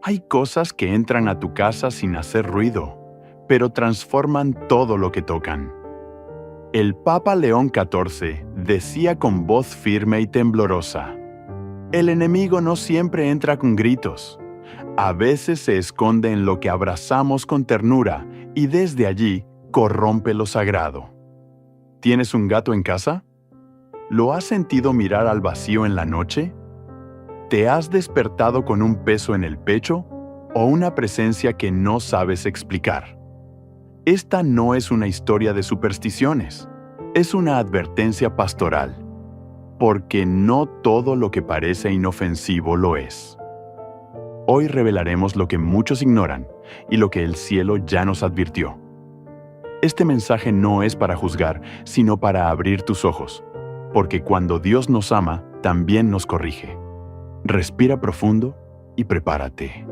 Hay cosas que entran a tu casa sin hacer ruido, pero transforman todo lo que tocan. El Papa León XIV decía con voz firme y temblorosa: el enemigo no siempre entra con gritos. A veces se esconde en lo que abrazamos con ternura y desde allí corrompe lo sagrado. ¿Tienes un gato en casa? ¿Lo has sentido mirar al vacío en la noche? ¿Te has despertado con un peso en el pecho o una presencia que no sabes explicar? Esta no es una historia de supersticiones, es una advertencia pastoral, porque no todo lo que parece inofensivo lo es. Hoy revelaremos lo que muchos ignoran y lo que el cielo ya nos advirtió. Este mensaje no es para juzgar, sino para abrir tus ojos, porque cuando Dios nos ama, también nos corrige. Respira profundo y prepárate,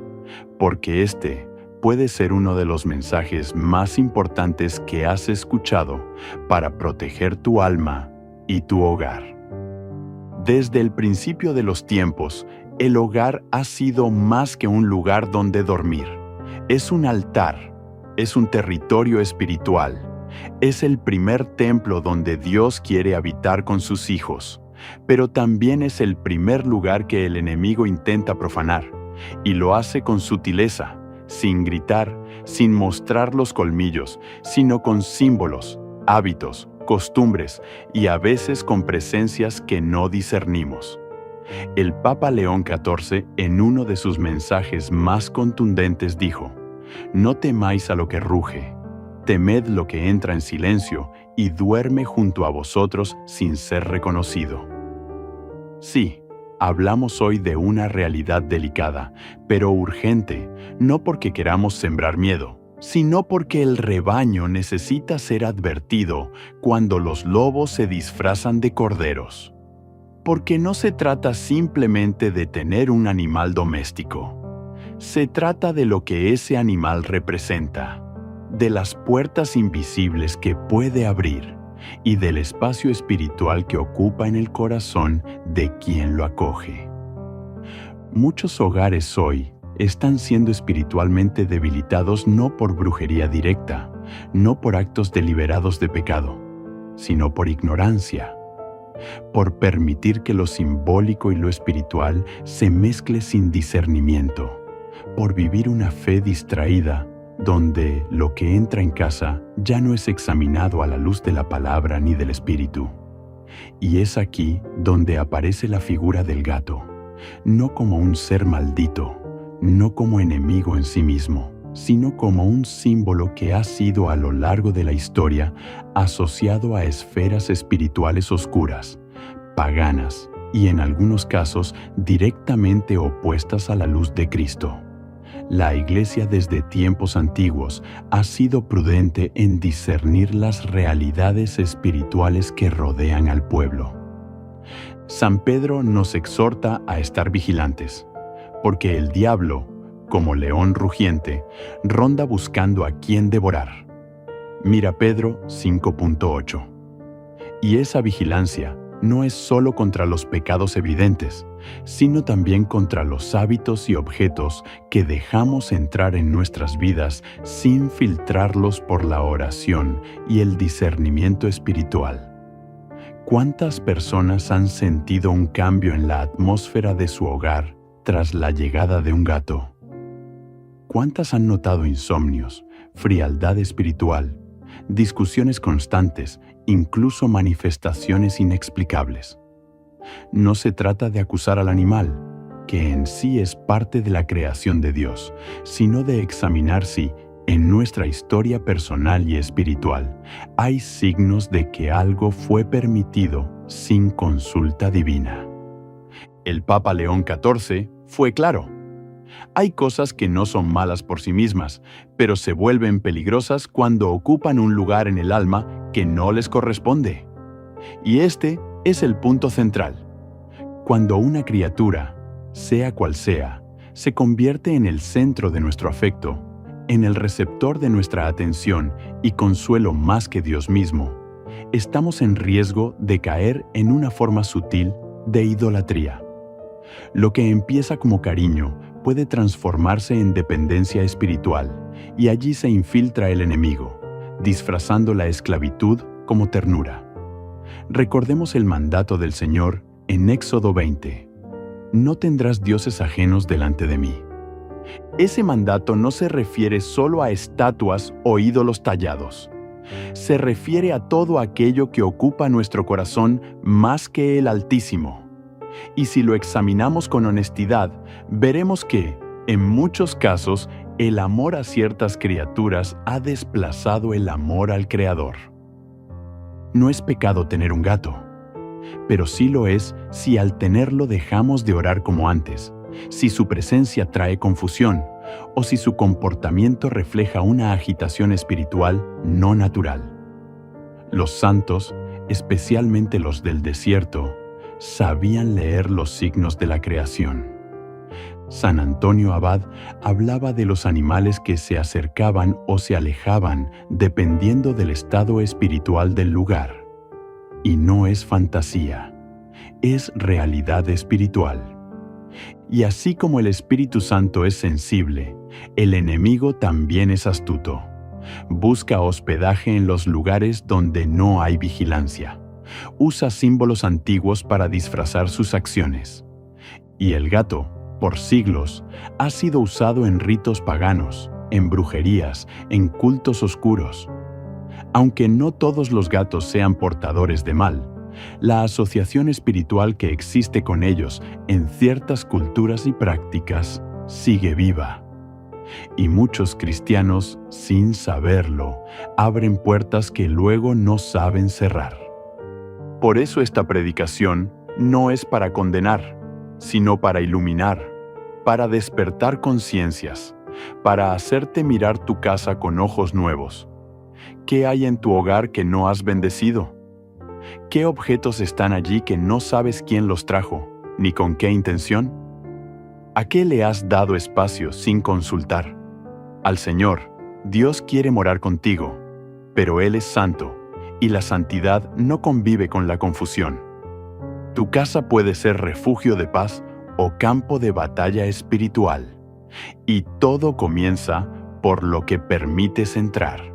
porque este puede ser uno de los mensajes más importantes que has escuchado para proteger tu alma y tu hogar. Desde el principio de los tiempos, el hogar ha sido más que un lugar donde dormir. Es un altar, es un territorio espiritual, es el primer templo donde Dios quiere habitar con sus hijos, pero también es el primer lugar que el enemigo intenta profanar, y lo hace con sutileza, sin gritar, sin mostrar los colmillos, sino con símbolos, hábitos, costumbres y a veces con presencias que no discernimos. El Papa León XIV, en uno de sus mensajes más contundentes, dijo: no temáis a lo que ruge, temed lo que entra en silencio y duerme junto a vosotros sin ser reconocido. Sí, hablamos hoy de una realidad delicada, pero urgente, no porque queramos sembrar miedo, sino porque el rebaño necesita ser advertido cuando los lobos se disfrazan de corderos. Porque no se trata simplemente de tener un animal doméstico. Se trata de lo que ese animal representa, de las puertas invisibles que puede abrir y del espacio espiritual que ocupa en el corazón de quien lo acoge. Muchos hogares hoy están siendo espiritualmente debilitados no por brujería directa, no por actos deliberados de pecado, sino por ignorancia, por permitir que lo simbólico y lo espiritual se mezcle sin discernimiento, por vivir una fe distraída donde lo que entra en casa ya no es examinado a la luz de la palabra ni del espíritu. Y es aquí donde aparece la figura del gato, no como un ser maldito, no como enemigo en sí mismo, sino como un símbolo que ha sido a lo largo de la historia asociado a esferas espirituales oscuras, paganas y en algunos casos directamente opuestas a la luz de Cristo. La Iglesia desde tiempos antiguos ha sido prudente en discernir las realidades espirituales que rodean al pueblo. San Pedro nos exhorta a estar vigilantes, porque el diablo, como león rugiente, ronda buscando a quien devorar. Mira Pedro 5.8. Y esa vigilancia no es solo contra los pecados evidentes, sino también contra los hábitos y objetos que dejamos entrar en nuestras vidas sin filtrarlos por la oración y el discernimiento espiritual. ¿Cuántas personas han sentido un cambio en la atmósfera de su hogar tras la llegada de un gato? ¿Cuántas han notado insomnios, frialdad espiritual, discusiones constantes, incluso manifestaciones inexplicables? No se trata de acusar al animal, que en sí es parte de la creación de Dios, sino de examinar si, en nuestra historia personal y espiritual, hay signos de que algo fue permitido sin consulta divina. El Papa León XIV fue claro: hay cosas que no son malas por sí mismas, pero se vuelven peligrosas cuando ocupan un lugar en el alma que no les corresponde. Y este es el punto central. Cuando una criatura, sea cual sea, se convierte en el centro de nuestro afecto, en el receptor de nuestra atención y consuelo más que Dios mismo, estamos en riesgo de caer en una forma sutil de idolatría. Lo que empieza como cariño puede transformarse en dependencia espiritual, y allí se infiltra el enemigo, disfrazando la esclavitud como ternura. Recordemos el mandato del Señor en Éxodo 20. No tendrás dioses ajenos delante de mí. Ese mandato no se refiere solo a estatuas o ídolos tallados. Se refiere a todo aquello que ocupa nuestro corazón más que el Altísimo. Y si lo examinamos con honestidad, veremos que, en muchos casos, el amor a ciertas criaturas ha desplazado el amor al Creador. No es pecado tener un gato, pero sí lo es si al tenerlo dejamos de orar como antes, si su presencia trae confusión o si su comportamiento refleja una agitación espiritual no natural. Los santos, especialmente los del desierto, sabían leer los signos de la creación. San Antonio Abad hablaba de los animales que se acercaban o se alejaban dependiendo del estado espiritual del lugar. Y no es fantasía, es realidad espiritual. Y así como el Espíritu Santo es sensible, el enemigo también es astuto. Busca hospedaje en los lugares donde no hay vigilancia. Usa símbolos antiguos para disfrazar sus acciones. Y el gato, por siglos, ha sido usado en ritos paganos, en brujerías, en cultos oscuros. Aunque no todos los gatos sean portadores de mal, la asociación espiritual que existe con ellos en ciertas culturas y prácticas sigue viva. Y muchos cristianos, sin saberlo, abren puertas que luego no saben cerrar. Por eso esta predicación no es para condenar, sino para iluminar, para despertar conciencias, para hacerte mirar tu casa con ojos nuevos. ¿Qué hay en tu hogar que no has bendecido? ¿Qué objetos están allí que no sabes quién los trajo, ni con qué intención? ¿A qué le has dado espacio sin consultar? Al Señor, Dios quiere morar contigo, pero Él es santo, y la santidad no convive con la confusión. Tu casa puede ser refugio de paz o campo de batalla espiritual, y todo comienza por lo que permites entrar.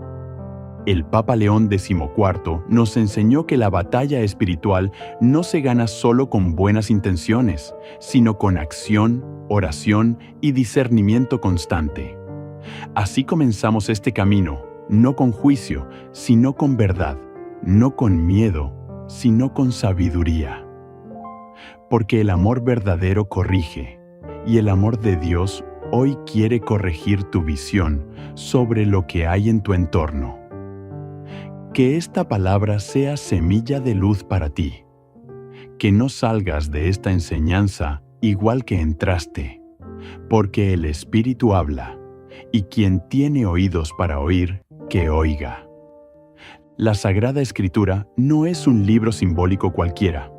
El Papa León XIV nos enseñó que la batalla espiritual no se gana solo con buenas intenciones, sino con acción, oración y discernimiento constante. Así comenzamos este camino, no con juicio, sino con verdad, no con miedo, sino con sabiduría. Porque el amor verdadero corrige, y el amor de Dios hoy quiere corregir tu visión sobre lo que hay en tu entorno. Que esta palabra sea semilla de luz para ti. Que no salgas de esta enseñanza igual que entraste, porque el Espíritu habla, y quien tiene oídos para oír, que oiga. La Sagrada Escritura no es un libro simbólico cualquiera.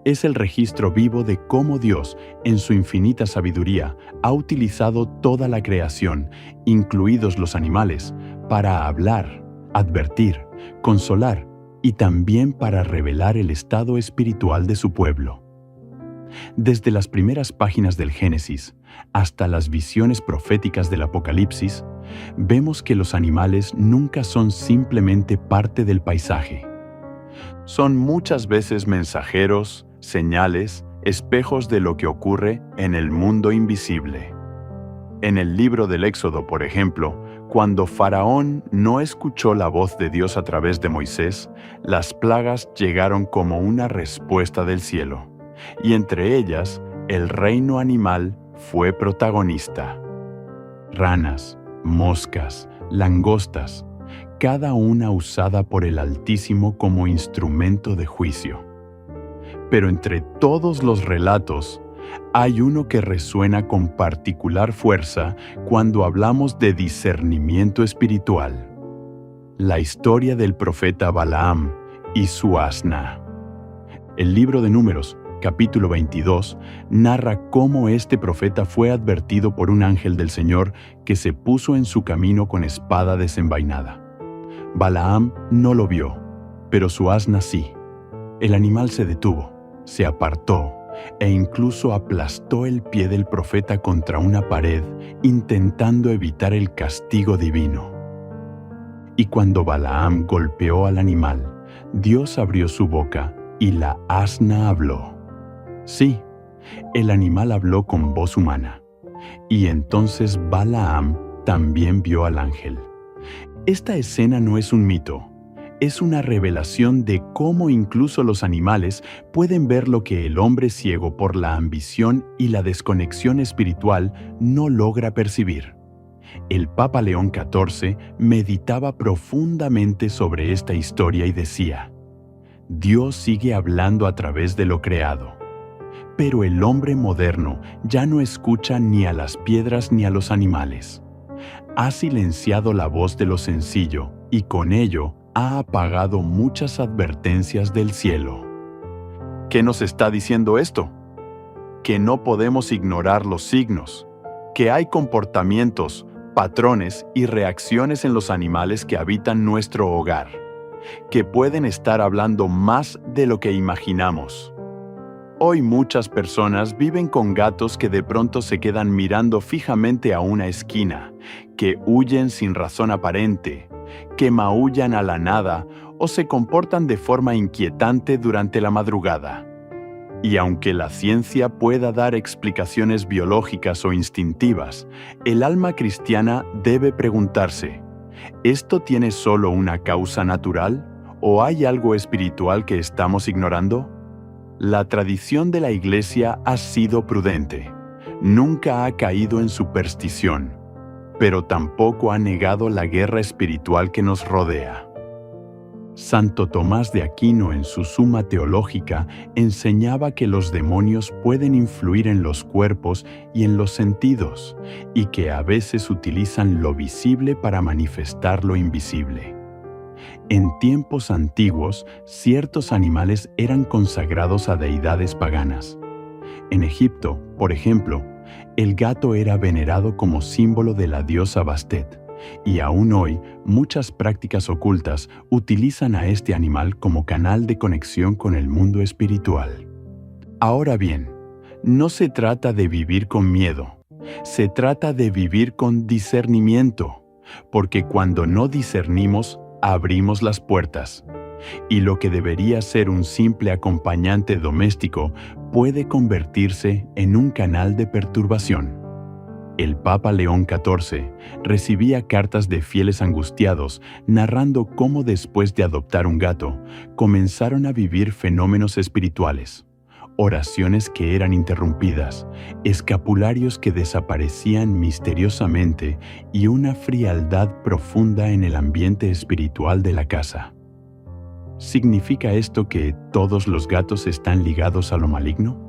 Es el registro vivo de cómo Dios, en su infinita sabiduría, ha utilizado toda la creación, incluidos los animales, para hablar, advertir, consolar y también para revelar el estado espiritual de su pueblo. Desde las primeras páginas del Génesis hasta las visiones proféticas del Apocalipsis, vemos que los animales nunca son simplemente parte del paisaje. Son muchas veces mensajeros, señales, espejos de lo que ocurre en el mundo invisible. En el libro del Éxodo, por ejemplo, cuando Faraón no escuchó la voz de Dios a través de Moisés, las plagas llegaron como una respuesta del cielo, y entre ellas, el reino animal fue protagonista. Ranas, moscas, langostas, cada una usada por el Altísimo como instrumento de juicio. Pero entre todos los relatos, hay uno que resuena con particular fuerza cuando hablamos de discernimiento espiritual. La historia del profeta Balaam y su asna. El libro de Números, capítulo 22, narra cómo este profeta fue advertido por un ángel del Señor que se puso en su camino con espada desenvainada. Balaam no lo vio, pero su asna sí. El animal se detuvo, se apartó e incluso aplastó el pie del profeta contra una pared, intentando evitar el castigo divino. Y cuando Balaam golpeó al animal, Dios abrió su boca y la asna habló. Sí, el animal habló con voz humana. Y entonces Balaam también vio al ángel. Esta escena no es un mito, es una revelación de cómo incluso los animales pueden ver lo que el hombre ciego por la ambición y la desconexión espiritual no logra percibir. El Papa León XIV meditaba profundamente sobre esta historia y decía: Dios sigue hablando a través de lo creado. Pero el hombre moderno ya no escucha ni a las piedras ni a los animales. Ha silenciado la voz de lo sencillo y con ello ha apagado muchas advertencias del cielo. ¿Qué nos está diciendo esto? Que no podemos ignorar los signos, que hay comportamientos, patrones y reacciones en los animales que habitan nuestro hogar, que pueden estar hablando más de lo que imaginamos. Hoy muchas personas viven con gatos que de pronto se quedan mirando fijamente a una esquina, que huyen sin razón aparente, que maullan a la nada o se comportan de forma inquietante durante la madrugada. Y aunque la ciencia pueda dar explicaciones biológicas o instintivas, el alma cristiana debe preguntarse: ¿esto tiene solo una causa natural o hay algo espiritual que estamos ignorando? La tradición de la Iglesia ha sido prudente. Nunca ha caído en superstición, pero tampoco ha negado la guerra espiritual que nos rodea. Santo Tomás de Aquino, en su Suma Teológica, enseñaba que los demonios pueden influir en los cuerpos y en los sentidos, y que a veces utilizan lo visible para manifestar lo invisible. En tiempos antiguos, ciertos animales eran consagrados a deidades paganas. En Egipto, por ejemplo, el gato era venerado como símbolo de la diosa Bastet, y aún hoy muchas prácticas ocultas utilizan a este animal como canal de conexión con el mundo espiritual. Ahora bien, no se trata de vivir con miedo, se trata de vivir con discernimiento, porque cuando no discernimos, abrimos las puertas, y lo que debería ser un simple acompañante doméstico puede convertirse en un canal de perturbación. El Papa León XIV recibía cartas de fieles angustiados narrando cómo después de adoptar un gato, comenzaron a vivir fenómenos espirituales, oraciones que eran interrumpidas, escapularios que desaparecían misteriosamente y una frialdad profunda en el ambiente espiritual de la casa. ¿Significa esto que todos los gatos están ligados a lo maligno?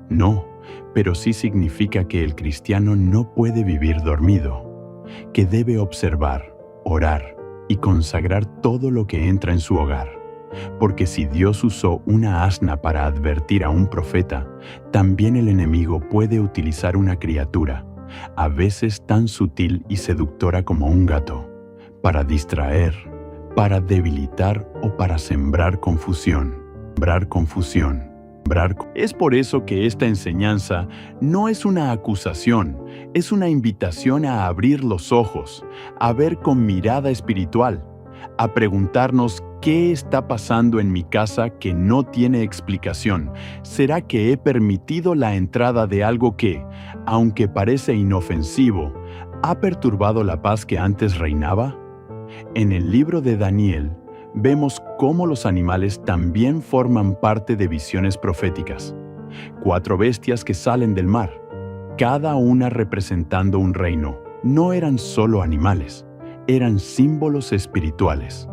No, pero sí significa que el cristiano no puede vivir dormido, que debe observar, orar y consagrar todo lo que entra en su hogar. Porque si Dios usó una asna para advertir a un profeta, también el enemigo puede utilizar una criatura, a veces tan sutil y seductora como un gato, para distraer, para debilitar o para sembrar confusión. Es por eso que esta enseñanza no es una acusación, es una invitación a abrir los ojos, a ver con mirada espiritual, a preguntarnos qué está pasando en mi casa que no tiene explicación. ¿Será que he permitido la entrada de algo que, aunque parece inofensivo, ha perturbado la paz que antes reinaba? En el libro de Daniel, vemos cómo los animales también forman parte de visiones proféticas. 4 bestias que salen del mar, cada una representando un reino. No eran solo animales, eran símbolos espirituales.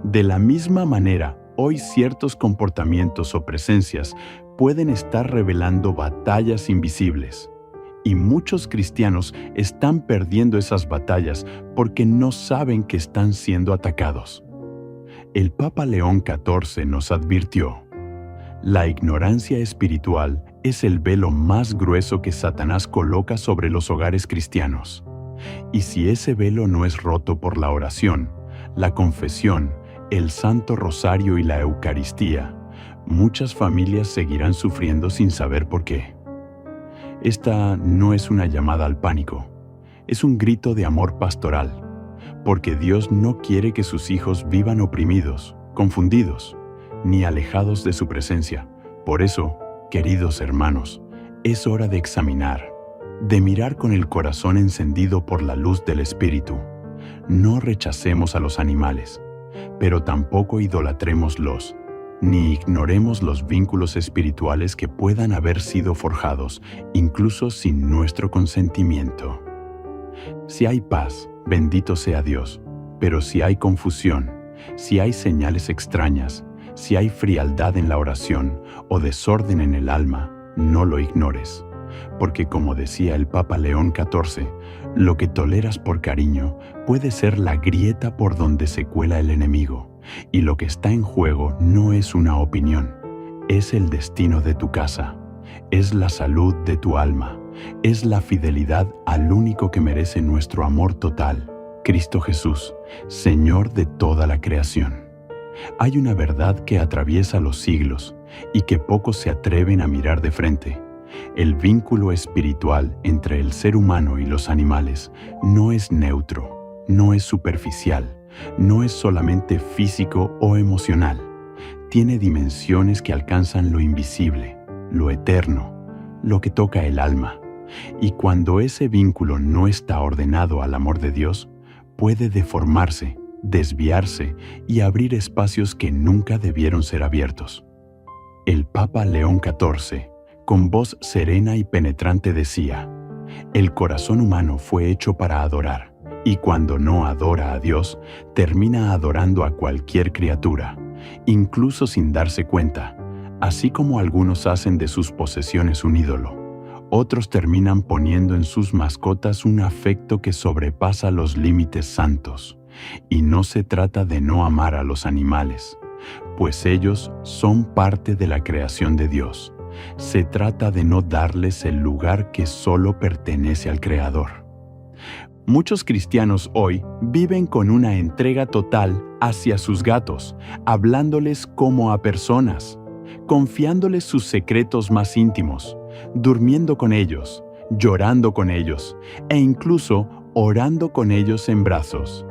De la misma manera, hoy ciertos comportamientos o presencias pueden estar revelando batallas invisibles. Y muchos cristianos están perdiendo esas batallas porque no saben que están siendo atacados. El Papa León XIV nos advirtió: la ignorancia espiritual es el velo más grueso que Satanás coloca sobre los hogares cristianos. Y si ese velo no es roto por la oración, la confesión, el Santo Rosario y la Eucaristía, muchas familias seguirán sufriendo sin saber por qué. Esta no es una llamada al pánico, es un grito de amor pastoral, porque Dios no quiere que sus hijos vivan oprimidos, confundidos, ni alejados de su presencia. Por eso, queridos hermanos, es hora de examinar, de mirar con el corazón encendido por la luz del Espíritu. No rechacemos a los animales, pero tampoco idolatrémoslos, ni ignoremos los vínculos espirituales que puedan haber sido forjados, incluso sin nuestro consentimiento. Si hay paz, bendito sea Dios, pero si hay confusión, si hay señales extrañas, si hay frialdad en la oración o desorden en el alma, no lo ignores, porque como decía el Papa León XIV, lo que toleras por cariño puede ser la grieta por donde se cuela el enemigo, y lo que está en juego no es una opinión, es el destino de tu casa, es la salud de tu alma, es la fidelidad al único que merece nuestro amor total, Cristo Jesús, Señor de toda la creación. Hay una verdad que atraviesa los siglos y que pocos se atreven a mirar de frente. El vínculo espiritual entre el ser humano y los animales no es neutro, no es superficial, no es solamente físico o emocional. Tiene dimensiones que alcanzan lo invisible, lo eterno, lo que toca el alma. Y cuando ese vínculo no está ordenado al amor de Dios, puede deformarse, desviarse y abrir espacios que nunca debieron ser abiertos. El Papa León XIV, con voz serena y penetrante decía: el corazón humano fue hecho para adorar, y cuando no adora a Dios, termina adorando a cualquier criatura, incluso sin darse cuenta, así como algunos hacen de sus posesiones un ídolo. Otros terminan poniendo en sus mascotas un afecto que sobrepasa los límites santos. Y no se trata de no amar a los animales, pues ellos son parte de la creación de Dios. Se trata de no darles el lugar que solo pertenece al Creador. Muchos cristianos hoy viven con una entrega total hacia sus gatos, hablándoles como a personas, confiándoles sus secretos más íntimos, durmiendo con ellos, llorando con ellos e incluso orando con ellos en brazos.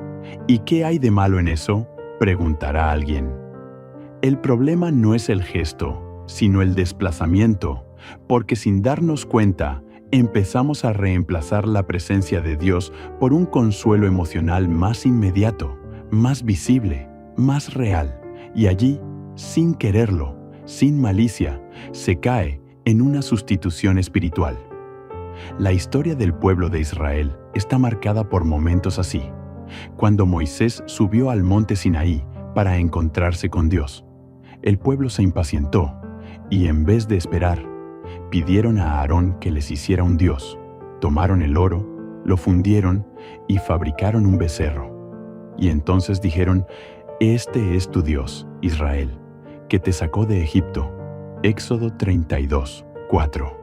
¿Y qué hay de malo en eso?, preguntará alguien. El problema no es el gesto, sino el desplazamiento, porque sin darnos cuenta, empezamos a reemplazar la presencia de Dios por un consuelo emocional más inmediato, más visible, más real, y allí, sin quererlo, sin malicia, se cae en una sustitución espiritual. La historia del pueblo de Israel está marcada por momentos así. Cuando Moisés subió al monte Sinaí para encontrarse con Dios, el pueblo se impacientó y en vez de esperar, pidieron a Aarón que les hiciera un dios. Tomaron el oro, lo fundieron y fabricaron un becerro. Y entonces dijeron: «Este es tu Dios, Israel, que te sacó de Egipto». Éxodo 32:4.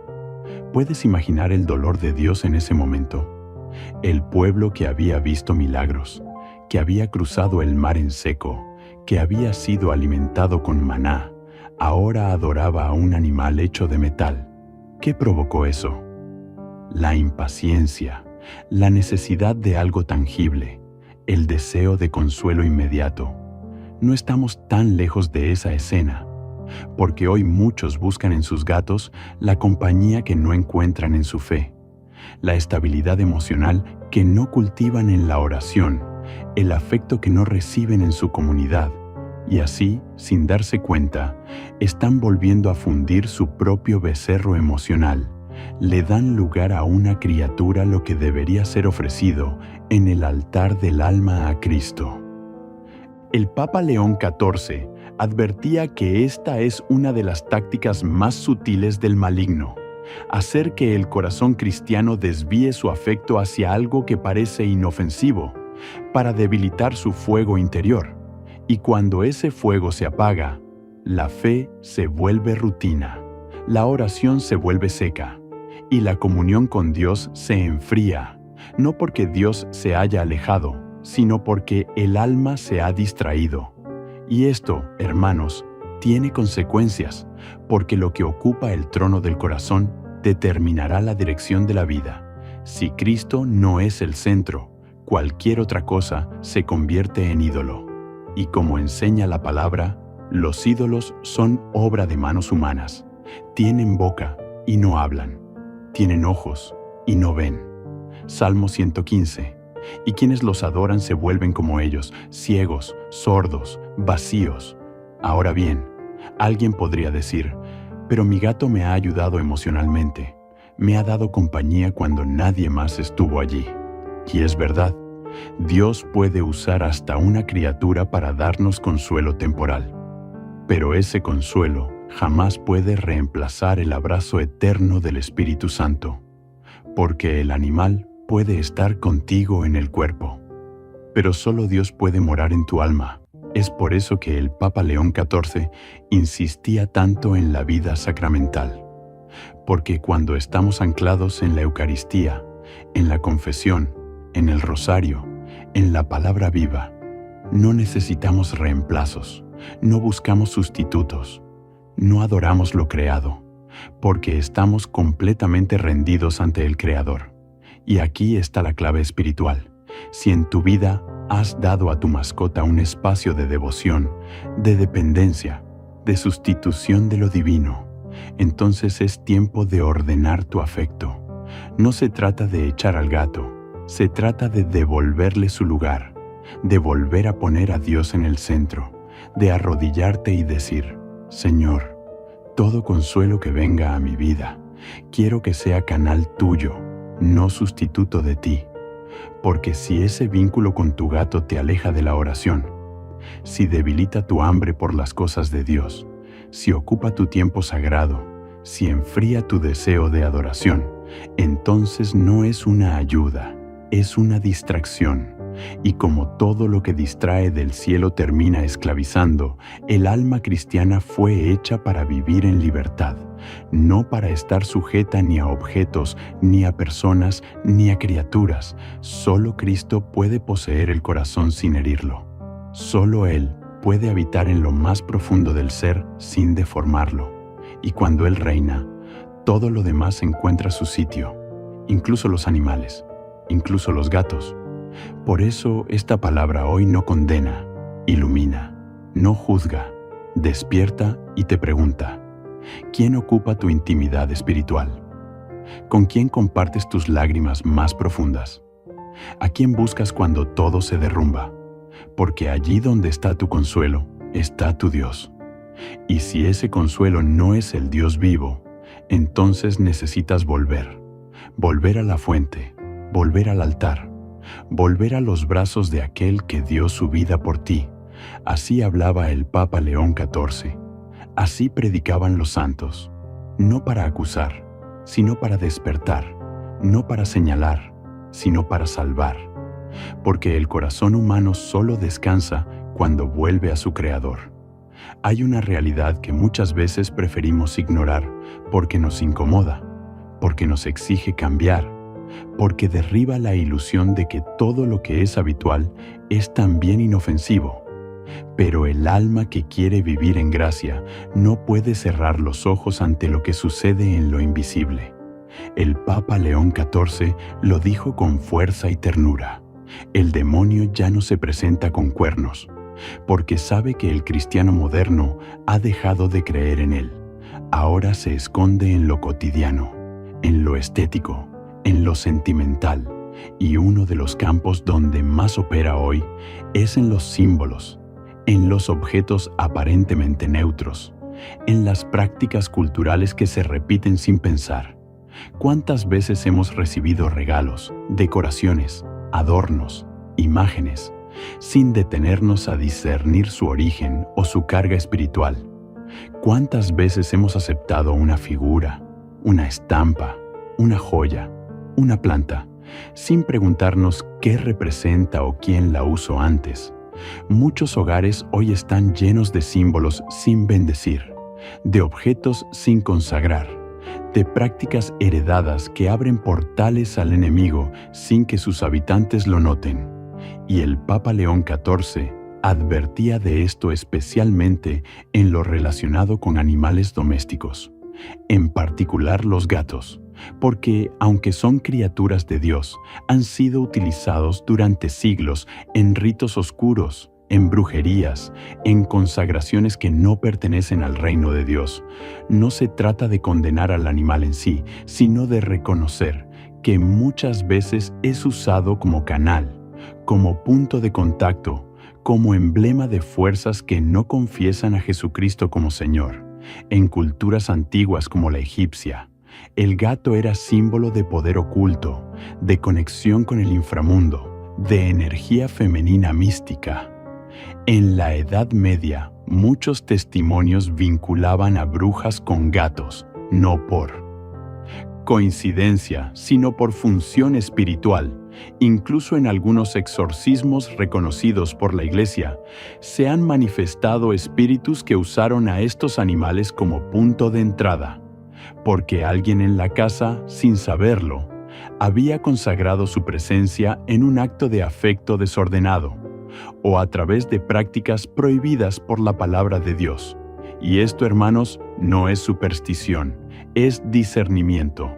¿Puedes imaginar el dolor de Dios en ese momento? El pueblo que había visto milagros, que había cruzado el mar en seco, que había sido alimentado con maná, ahora adoraba a un animal hecho de metal. ¿Qué provocó eso? La impaciencia, la necesidad de algo tangible, el deseo de consuelo inmediato. No estamos tan lejos de esa escena, porque hoy muchos buscan en sus gatos la compañía que no encuentran en su fe, la estabilidad emocional que no cultivan en la oración, el afecto que no reciben en su comunidad, y así, sin darse cuenta, están volviendo a fundir su propio becerro emocional. Le dan lugar a una criatura lo que debería ser ofrecido en el altar del alma a Cristo. El Papa León XIV advertía que esta es una de las tácticas más sutiles del maligno: hacer que el corazón cristiano desvíe su afecto hacia algo que parece inofensivo, para debilitar su fuego interior. Y cuando ese fuego se apaga, la fe se vuelve rutina, la oración se vuelve seca, y la comunión con Dios se enfría, no porque Dios se haya alejado, sino porque el alma se ha distraído. Y esto, hermanos, tiene consecuencias, porque lo que ocupa el trono del corazón determinará la dirección de la vida. Si Cristo no es el centro, cualquier otra cosa se convierte en ídolo. Y como enseña la palabra, los ídolos son obra de manos humanas. Tienen boca y no hablan. Tienen ojos y no ven. Salmo 115. Y quienes los adoran se vuelven como ellos, ciegos, sordos, vacíos. Ahora bien, alguien podría decir, pero mi gato me ha ayudado emocionalmente. Me ha dado compañía cuando nadie más estuvo allí. Y es verdad, Dios puede usar hasta una criatura para darnos consuelo temporal. Pero ese consuelo jamás puede reemplazar el abrazo eterno del Espíritu Santo, porque el animal puede estar contigo en el cuerpo, pero solo Dios puede morar en tu alma. Es por eso que el Papa León XIV insistía tanto en la vida sacramental, porque cuando estamos anclados en la Eucaristía, en la confesión, en el rosario, en la palabra viva, no necesitamos reemplazos, no buscamos sustitutos, no adoramos lo creado, porque estamos completamente rendidos ante el Creador. Y aquí está la clave espiritual. Si en tu vida has dado a tu mascota un espacio de devoción, de dependencia, de sustitución de lo divino, entonces es tiempo de ordenar tu afecto. No se trata de echar al gato, se trata de devolverle su lugar, de volver a poner a Dios en el centro, de arrodillarte y decir, Señor, todo consuelo que venga a mi vida, quiero que sea canal tuyo, no sustituto de ti. Porque si ese vínculo con tu gato te aleja de la oración, si debilita tu hambre por las cosas de Dios, si ocupa tu tiempo sagrado, si enfría tu deseo de adoración, entonces no es una ayuda, es una distracción. Y como todo lo que distrae del cielo termina esclavizando, el alma cristiana fue hecha para vivir en libertad, no para estar sujeta ni a objetos, ni a personas, ni a criaturas. Solo Cristo puede poseer el corazón sin herirlo. Solo Él puede habitar en lo más profundo del ser sin deformarlo. Y cuando Él reina, todo lo demás encuentra su sitio, incluso los animales, incluso los gatos. Por eso esta palabra hoy no condena, ilumina, no juzga, despierta y te pregunta, ¿quién ocupa tu intimidad espiritual? ¿Con quién compartes tus lágrimas más profundas? ¿A quién buscas cuando todo se derrumba? Porque allí donde está tu consuelo, está tu Dios. Y si ese consuelo no es el Dios vivo, entonces necesitas volver a la fuente, volver al altar, volver a los brazos de aquel que dio su vida por ti. Así hablaba el Papa León XIV. Así predicaban los santos, no para acusar, sino para despertar, no para señalar, sino para salvar. Porque el corazón humano solo descansa cuando vuelve a su Creador. Hay una realidad que muchas veces preferimos ignorar porque nos incomoda, porque nos exige cambiar, porque derriba la ilusión de que todo lo que es habitual es también inofensivo. Pero el alma que quiere vivir en gracia no puede cerrar los ojos ante lo que sucede en lo invisible. El Papa León XIV lo dijo con fuerza y ternura. El demonio ya no se presenta con cuernos, porque sabe que el cristiano moderno ha dejado de creer en él. Ahora se esconde en lo cotidiano, en lo estético, en lo sentimental, y uno de los campos donde más opera hoy es en los símbolos, en los objetos aparentemente neutros, en las prácticas culturales que se repiten sin pensar. ¿Cuántas veces hemos recibido regalos, decoraciones, adornos, imágenes, sin detenernos a discernir su origen o su carga espiritual? ¿Cuántas veces hemos aceptado una figura, una estampa, una joya, una planta, sin preguntarnos qué representa o quién la usó antes? Muchos hogares hoy están llenos de símbolos sin bendecir, de objetos sin consagrar, de prácticas heredadas que abren portales al enemigo sin que sus habitantes lo noten. Y el Papa León XIV advertía de esto especialmente en lo relacionado con animales domésticos, en particular los gatos, porque, aunque son criaturas de Dios, han sido utilizados durante siglos en ritos oscuros, en brujerías, en consagraciones que no pertenecen al reino de Dios. No se trata de condenar al animal en sí, sino de reconocer que muchas veces es usado como canal, como punto de contacto, como emblema de fuerzas que no confiesan a Jesucristo como Señor. En culturas antiguas como la egipcia, el gato era símbolo de poder oculto, de conexión con el inframundo, de energía femenina mística. En la Edad Media, muchos testimonios vinculaban a brujas con gatos, no por coincidencia, sino por función espiritual. Incluso en algunos exorcismos reconocidos por la Iglesia, se han manifestado espíritus que usaron a estos animales como punto de entrada, porque alguien en la casa, sin saberlo, había consagrado su presencia en un acto de afecto desordenado, o a través de prácticas prohibidas por la palabra de Dios. Y esto, hermanos, no es superstición, es discernimiento.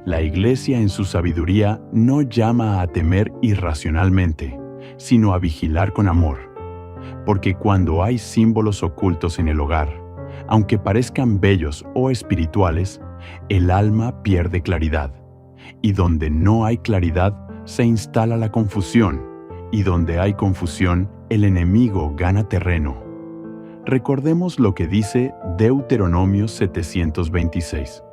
La Iglesia en su sabiduría no llama a temer irracionalmente, sino a vigilar con amor. Porque cuando hay símbolos ocultos en el hogar, aunque parezcan bellos o espirituales, el alma pierde claridad. Y donde no hay claridad, se instala la confusión. Y donde hay confusión, el enemigo gana terreno. Recordemos lo que dice Deuteronomio 726.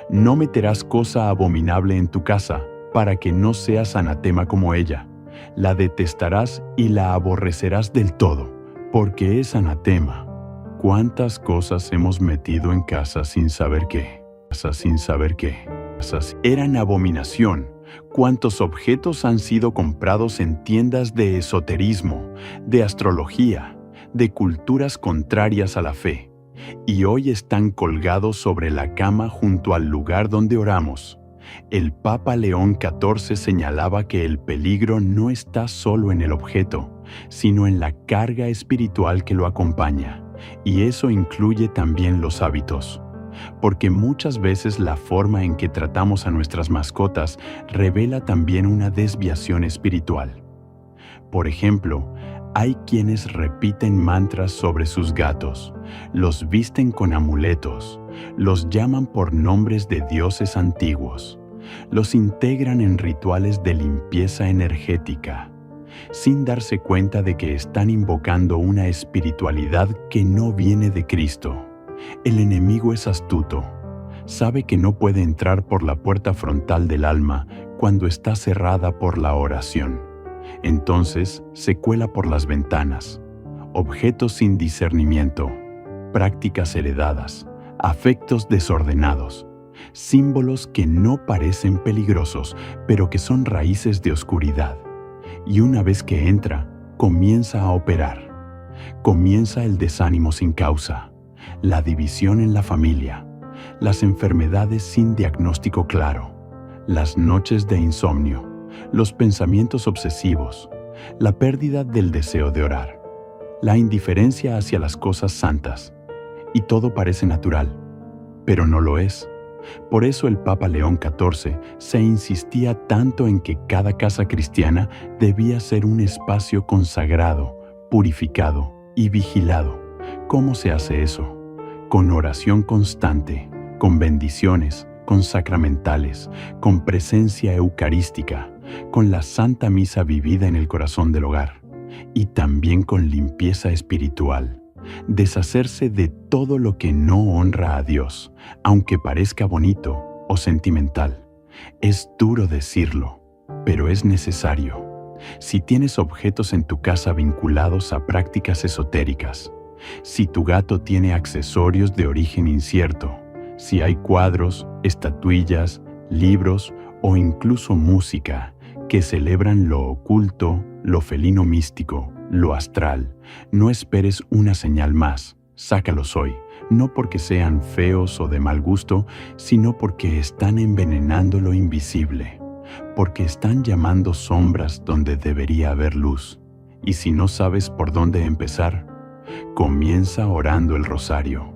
No meterás cosa abominable en tu casa, para que no seas anatema como ella. La detestarás y la aborrecerás del todo, porque es anatema. ¿Cuántas cosas hemos metido en casa sin saber qué? Eran abominación. ¿Cuántos objetos han sido comprados en tiendas de esoterismo, de astrología, de culturas contrarias a la fe, y hoy están colgados sobre la cama junto al lugar donde oramos? El Papa León XIV señalaba que el peligro no está solo en el objeto, sino en la carga espiritual que lo acompaña, y eso incluye también los hábitos. Porque muchas veces la forma en que tratamos a nuestras mascotas revela también una desviación espiritual. Por ejemplo, hay quienes repiten mantras sobre sus gatos, los visten con amuletos, los llaman por nombres de dioses antiguos, los integran en rituales de limpieza energética, sin darse cuenta de que están invocando una espiritualidad que no viene de Cristo. El enemigo es astuto. Sabe que no puede entrar por la puerta frontal del alma cuando está cerrada por la oración. Entonces se cuela por las ventanas. Objetos sin discernimiento, prácticas heredadas, afectos desordenados, símbolos que no parecen peligrosos, pero que son raíces de oscuridad. Y una vez que entra, comienza a operar. Comienza el desánimo sin causa, la división en la familia, las enfermedades sin diagnóstico claro, las noches de insomnio, los pensamientos obsesivos, la pérdida del deseo de orar, la indiferencia hacia las cosas santas. Y todo parece natural, pero no lo es. Por eso el Papa León XIV se insistía tanto en que cada casa cristiana debía ser un espacio consagrado, purificado y vigilado. ¿Cómo se hace eso? Con oración constante, con bendiciones, con sacramentales, con presencia eucarística, con la Santa Misa vivida en el corazón del hogar, y también con limpieza espiritual. Deshacerse de todo lo que no honra a Dios, aunque parezca bonito o sentimental. Es duro decirlo, pero es necesario. Si tienes objetos en tu casa vinculados a prácticas esotéricas, si tu gato tiene accesorios de origen incierto, si hay cuadros, estatuillas, libros o incluso música que celebran lo oculto, lo felino místico, lo astral, no esperes una señal más, sácalos hoy, no porque sean feos o de mal gusto, sino porque están envenenando lo invisible, porque están llamando sombras donde debería haber luz. Y si no sabes por dónde empezar, comienza orando el rosario.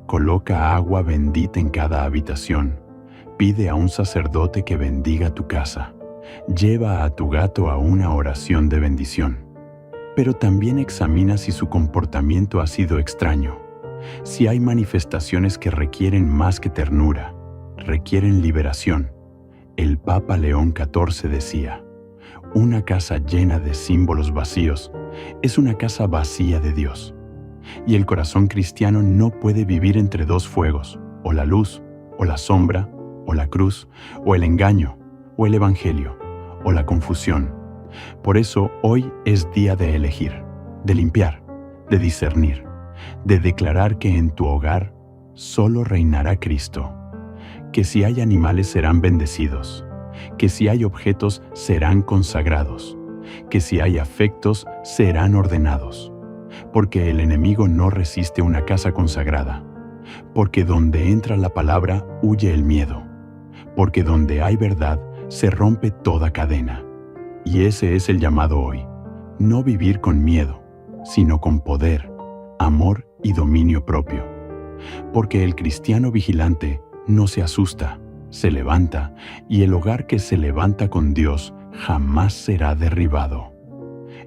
Coloca agua bendita en cada habitación. Pide a un sacerdote que bendiga tu casa. Lleva a tu gato a una oración de bendición. Pero también examina si su comportamiento ha sido extraño. Si hay manifestaciones que requieren más que ternura, requieren liberación. El Papa León XIV decía: una casa llena de símbolos vacíos es una casa vacía de Dios. Y el corazón cristiano no puede vivir entre dos fuegos, o la luz, o la sombra, o la cruz, o el engaño, o el evangelio, o la confusión. Por eso hoy es día de elegir, de limpiar, de discernir, de declarar que en tu hogar solo reinará Cristo, que si hay animales serán bendecidos, que si hay objetos serán consagrados, que si hay afectos serán ordenados, porque el enemigo no resiste una casa consagrada, porque donde entra la palabra huye el miedo, porque donde hay verdad se rompe toda cadena. Y ese es el llamado hoy, no vivir con miedo, sino con poder, amor y dominio propio. Porque el cristiano vigilante no se asusta, se levanta, y el hogar que se levanta con Dios jamás será derribado.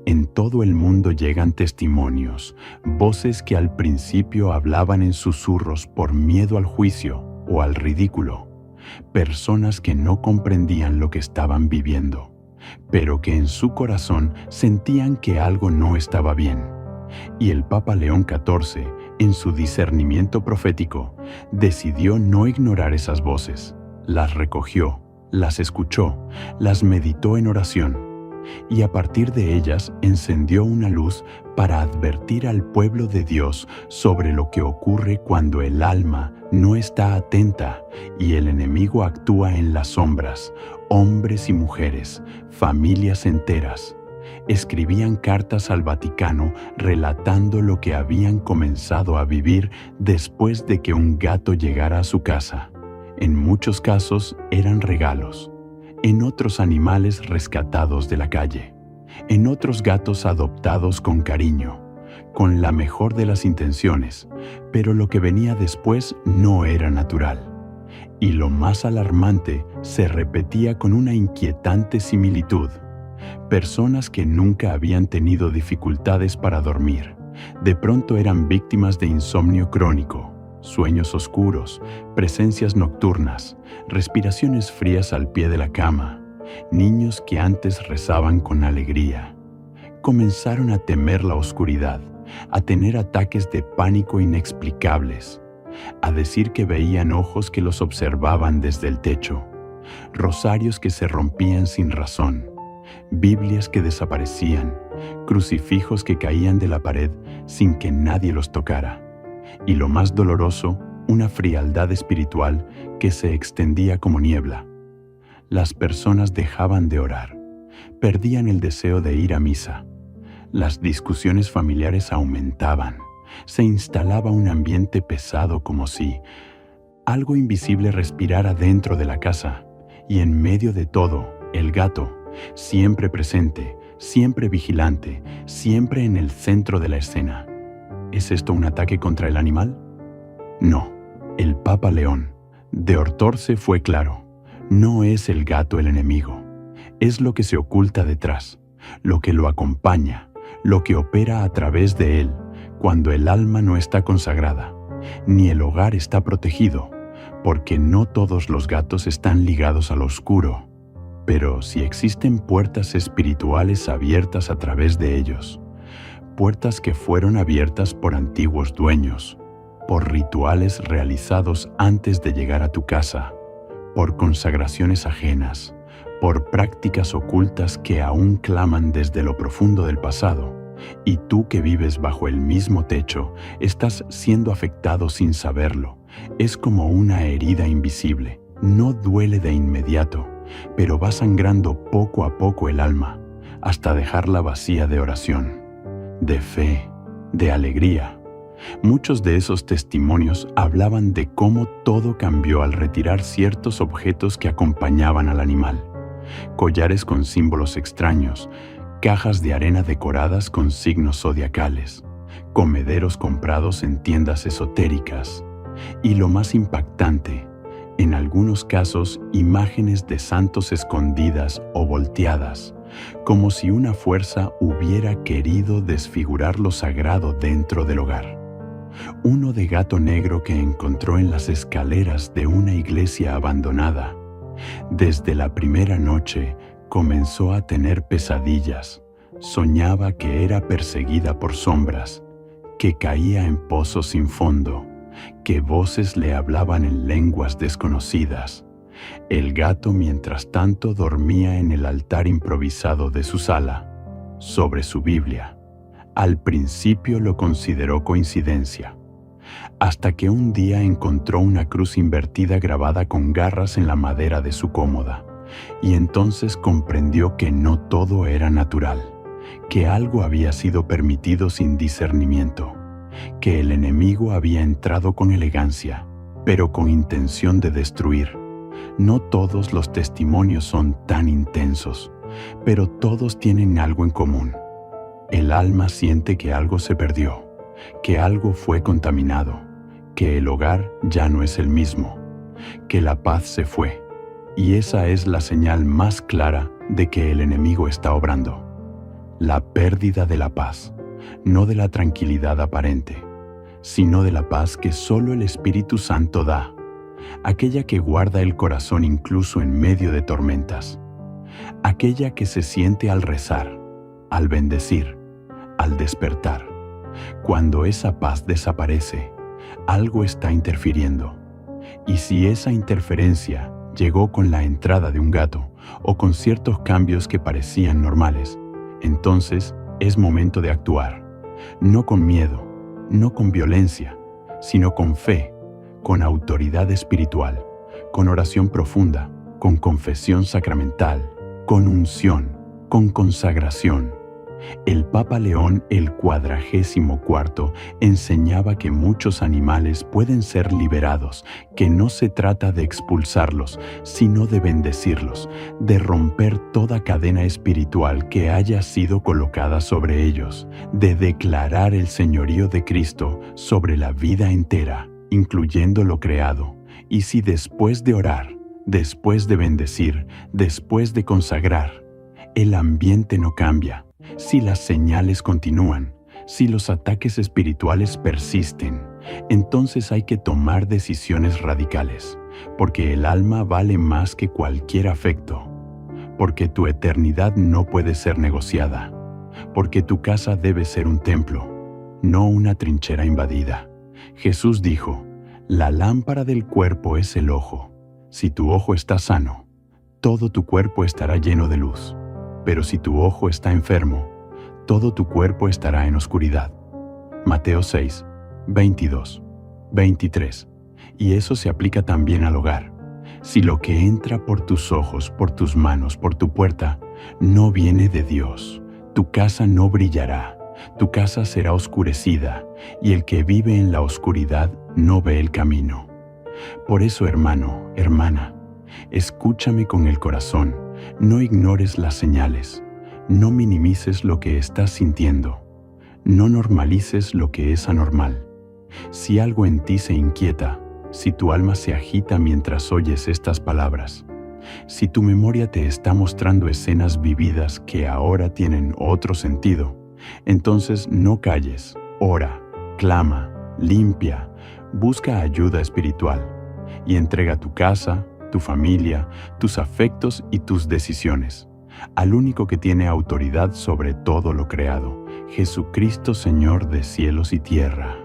En todo el mundo llegan testimonios, voces que al principio hablaban en susurros por miedo al juicio o al ridículo, personas que no comprendían lo que estaban viviendo, pero que en su corazón sentían que algo no estaba bien. Y el Papa León XIV, en su discernimiento profético, decidió no ignorar esas voces. Las recogió, las escuchó, las meditó en oración, y a partir de ellas encendió una luz para advertir al pueblo de Dios sobre lo que ocurre cuando el alma no está atenta y el enemigo actúa en las sombras. Hombres y mujeres, familias enteras, escribían cartas al Vaticano relatando lo que habían comenzado a vivir después de que un gato llegara a su casa. En muchos casos eran regalos, en otros animales rescatados de la calle, en otros gatos adoptados con cariño, con la mejor de las intenciones, pero lo que venía después no era natural. Y lo más alarmante se repetía con una inquietante similitud. Personas que nunca habían tenido dificultades para dormir, de pronto eran víctimas de insomnio crónico, sueños oscuros, presencias nocturnas, respiraciones frías al pie de la cama, niños que antes rezaban con alegría. Comenzaron a temer la oscuridad, a tener ataques de pánico inexplicables, a decir que veían ojos que los observaban desde el techo, rosarios que se rompían sin razón, Biblias que desaparecían, crucifijos que caían de la pared sin que nadie los tocara. Y lo más doloroso, una frialdad espiritual que se extendía como niebla. Las personas dejaban de orar, perdían el deseo de ir a misa. Las discusiones familiares aumentaban, se instalaba un ambiente pesado como si algo invisible respirara dentro de la casa, y en medio de todo, el gato, siempre presente, siempre vigilante, siempre en el centro de la escena. ¿Es esto un ataque contra el animal? No. El Papa León de XIV fue claro. No es el gato el enemigo. Es lo que se oculta detrás, lo que lo acompaña, lo que opera a través de él, cuando el alma no está consagrada, ni el hogar está protegido, porque no todos los gatos están ligados al oscuro. Pero si existen puertas espirituales abiertas a través de ellos, puertas que fueron abiertas por antiguos dueños, por rituales realizados antes de llegar a tu casa, por consagraciones ajenas, por prácticas ocultas que aún claman desde lo profundo del pasado, y tú que vives bajo el mismo techo, estás siendo afectado sin saberlo. Es como una herida invisible, no duele de inmediato, pero va sangrando poco a poco el alma, hasta dejarla vacía de oración, de fe, de alegría. Muchos de esos testimonios hablaban de cómo todo cambió al retirar ciertos objetos que acompañaban al animal, collares con símbolos extraños, cajas de arena decoradas con signos zodiacales, comederos comprados en tiendas esotéricas y, lo más impactante, en algunos casos, imágenes de santos escondidas o volteadas, como si una fuerza hubiera querido desfigurar lo sagrado dentro del hogar. Uno de gato negro que encontró en las escaleras de una iglesia abandonada. Desde la primera noche comenzó a tener pesadillas. Soñaba que era perseguida por sombras, que caía en pozos sin fondo, que voces le hablaban en lenguas desconocidas. El gato, mientras tanto, dormía en el altar improvisado de su sala, sobre su Biblia. Al principio lo consideró coincidencia, hasta que un día encontró una cruz invertida grabada con garras en la madera de su cómoda, y entonces comprendió que no todo era natural, que algo había sido permitido sin discernimiento, que el enemigo había entrado con elegancia, pero con intención de destruir. No todos los testimonios son tan intensos, pero todos tienen algo en común. El alma siente que algo se perdió, que algo fue contaminado, que el hogar ya no es el mismo, que la paz se fue, y esa es la señal más clara de que el enemigo está obrando. La pérdida de la paz, no de la tranquilidad aparente, sino de la paz que solo el Espíritu Santo da, aquella que guarda el corazón incluso en medio de tormentas, aquella que se siente al rezar, al bendecir, al despertar. Cuando esa paz desaparece, algo está interfiriendo. Y si esa interferencia llegó con la entrada de un gato o con ciertos cambios que parecían normales, entonces es momento de actuar, no con miedo, no con violencia, sino con fe, con autoridad espiritual, con oración profunda, con confesión sacramental, con unción, con consagración. El Papa León el 44 enseñaba que muchos animales pueden ser liberados, que no se trata de expulsarlos, sino de bendecirlos, de romper toda cadena espiritual que haya sido colocada sobre ellos, de declarar el señorío de Cristo sobre la vida entera, incluyendo lo creado. Y si después de orar, después de bendecir, después de consagrar, el ambiente no cambia, si las señales continúan, si los ataques espirituales persisten, entonces hay que tomar decisiones radicales, porque el alma vale más que cualquier afecto, porque tu eternidad no puede ser negociada, porque tu casa debe ser un templo, no una trinchera invadida. Jesús dijo, la lámpara del cuerpo es el ojo. Si tu ojo está sano, todo tu cuerpo estará lleno de luz. Pero si tu ojo está enfermo, todo tu cuerpo estará en oscuridad. Mateo 6, 22, 23. Y eso se aplica también al hogar. Si lo que entra por tus ojos, por tus manos, por tu puerta, no viene de Dios, tu casa no brillará, tu casa será oscurecida, y el que vive en la oscuridad no ve el camino. Por eso, hermano, hermana, escúchame con el corazón. No ignores las señales, no minimices lo que estás sintiendo, no normalices lo que es anormal. Si algo en ti se inquieta, si tu alma se agita mientras oyes estas palabras, si tu memoria te está mostrando escenas vividas que ahora tienen otro sentido, entonces no calles, ora, clama, limpia, busca ayuda espiritual y entrega tu casa, tu familia, tus afectos y tus decisiones al único que tiene autoridad sobre todo lo creado, Jesucristo, Señor de cielos y tierra.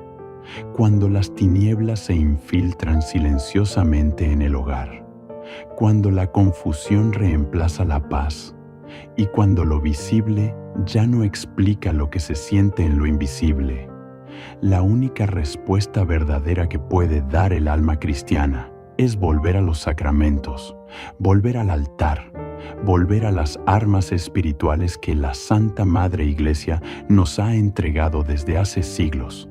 Cuando las tinieblas se infiltran silenciosamente en el hogar, cuando la confusión reemplaza la paz y cuando lo visible ya no explica lo que se siente en lo invisible, la única respuesta verdadera que puede dar el alma cristiana es volver a los sacramentos, volver al altar, volver a las armas espirituales que la Santa Madre Iglesia nos ha entregado desde hace siglos,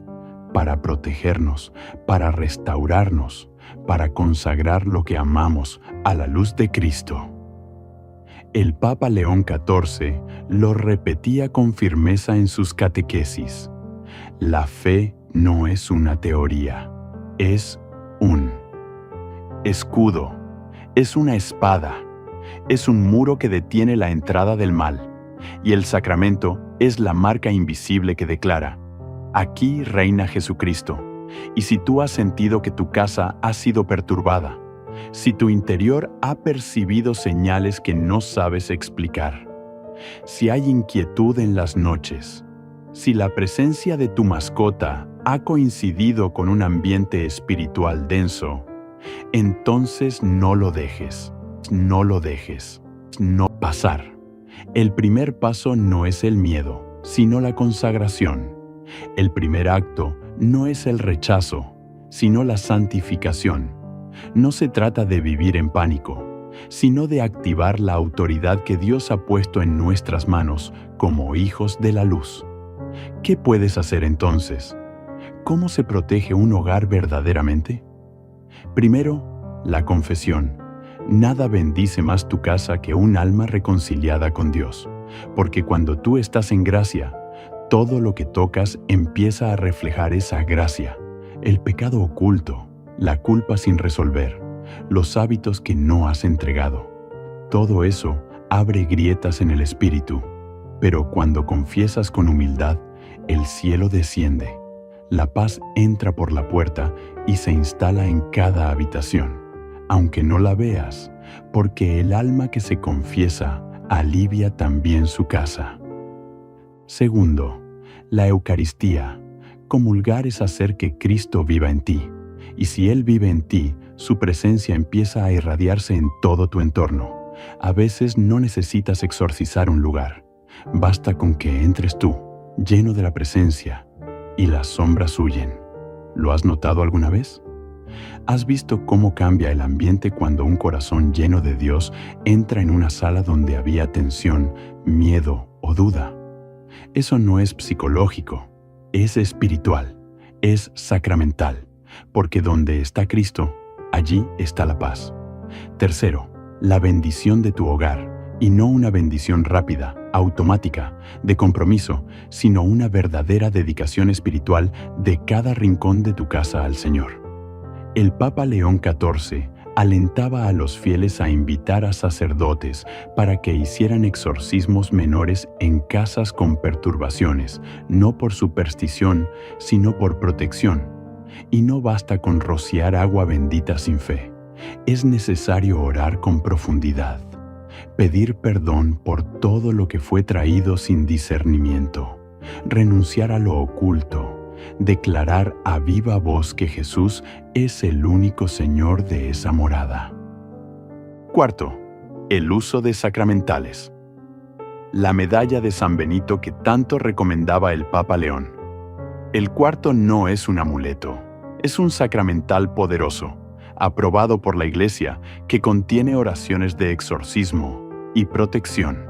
para protegernos, para restaurarnos, para consagrar lo que amamos a la luz de Cristo. El Papa León XIV lo repetía con firmeza en sus catequesis. La fe no es una teoría, es un escudo, es una espada, es un muro que detiene la entrada del mal, y el sacramento es la marca invisible que declara: aquí reina Jesucristo. Y si tú has sentido que tu casa ha sido perturbada, si tu interior ha percibido señales que no sabes explicar, si hay inquietud en las noches, si la presencia de tu mascota ha coincidido con un ambiente espiritual denso, entonces no lo dejes, no pasar. El primer paso no es el miedo, sino la consagración. El primer acto no es el rechazo, sino la santificación. No se trata de vivir en pánico, sino de activar la autoridad que Dios ha puesto en nuestras manos como hijos de la luz. ¿Qué puedes hacer entonces? ¿Cómo se protege un hogar verdaderamente? Primero, la confesión. Nada bendice más tu casa que un alma reconciliada con Dios, porque cuando tú estás en gracia, todo lo que tocas empieza a reflejar esa gracia, el pecado oculto, la culpa sin resolver, los hábitos que no has entregado. Todo eso abre grietas en el espíritu, pero cuando confiesas con humildad, el cielo desciende, la paz entra por la puerta y se instala en cada habitación, aunque no la veas, porque el alma que se confiesa alivia también su casa. Segundo, la Eucaristía. Comulgar es hacer que Cristo viva en ti, y si Él vive en ti, su presencia empieza a irradiarse en todo tu entorno. A veces no necesitas exorcizar un lugar, basta con que entres tú, lleno de la presencia, y las sombras huyen. ¿Lo has notado alguna vez? ¿Has visto cómo cambia el ambiente cuando un corazón lleno de Dios entra en una sala donde había tensión, miedo o duda? Eso no es psicológico, es espiritual, es sacramental, porque donde está Cristo, allí está la paz. Tercero, la bendición de tu hogar, y no una bendición rápida, automática, de compromiso, sino una verdadera dedicación espiritual de cada rincón de tu casa al Señor. El Papa León XIV alentaba a los fieles a invitar a sacerdotes para que hicieran exorcismos menores en casas con perturbaciones, no por superstición, sino por protección. Y no basta con rociar agua bendita sin fe. Es necesario orar con profundidad, pedir perdón por todo lo que fue traído sin discernimiento, renunciar a lo oculto, declarar a viva voz que Jesús es el único Señor de esa morada. Cuarto, el uso de sacramentales. La medalla de San Benito que tanto recomendaba el Papa León. El cuarto no es un amuleto, es un sacramental poderoso, aprobado por la Iglesia, que contiene oraciones de exorcismo y protección.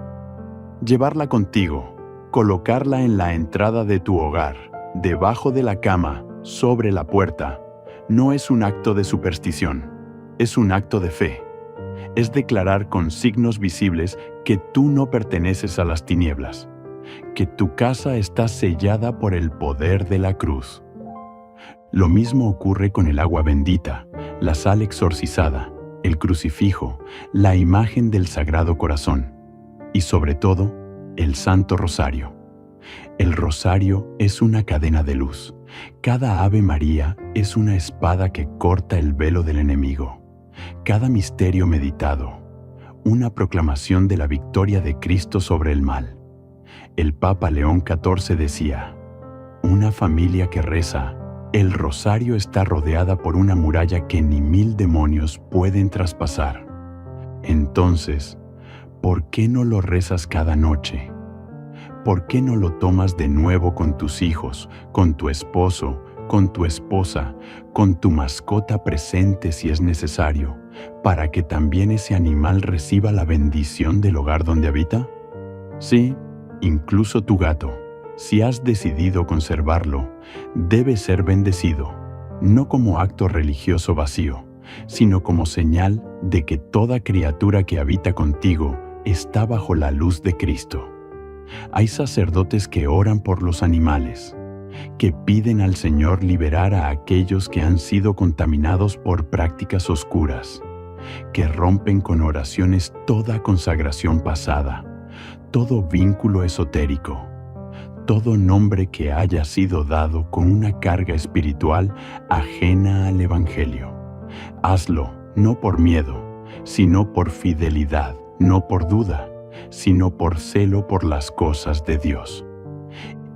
Llevarla contigo, colocarla en la entrada de tu hogar, debajo de la cama, sobre la puerta, no es un acto de superstición, es un acto de fe. Es declarar con signos visibles que tú no perteneces a las tinieblas, que tu casa está sellada por el poder de la cruz. Lo mismo ocurre con el agua bendita, la sal exorcizada, el crucifijo, la imagen del Sagrado Corazón y sobre todo, el Santo Rosario. El rosario es una cadena de luz. Cada Ave María es una espada que corta el velo del enemigo. Cada misterio meditado, una proclamación de la victoria de Cristo sobre el mal. El Papa León XIV decía: una familia que reza el rosario está rodeada por una muralla que ni 1000 demonios pueden traspasar. Entonces, ¿por qué no lo rezas cada noche? ¿Por qué no lo tomas de nuevo con tus hijos, con tu esposo, con tu esposa, con tu mascota presente si es necesario, para que también ese animal reciba la bendición del hogar donde habita? Sí, incluso tu gato, si has decidido conservarlo, debe ser bendecido, no como acto religioso vacío, sino como señal de que toda criatura que habita contigo está bajo la luz de Cristo. Hay sacerdotes que oran por los animales, que piden al Señor liberar a aquellos que han sido contaminados por prácticas oscuras, que rompen con oraciones toda consagración pasada, todo vínculo esotérico, todo nombre que haya sido dado con una carga espiritual ajena al Evangelio. Hazlo no por miedo, sino por fidelidad, no por duda, sino por celo por las cosas de Dios.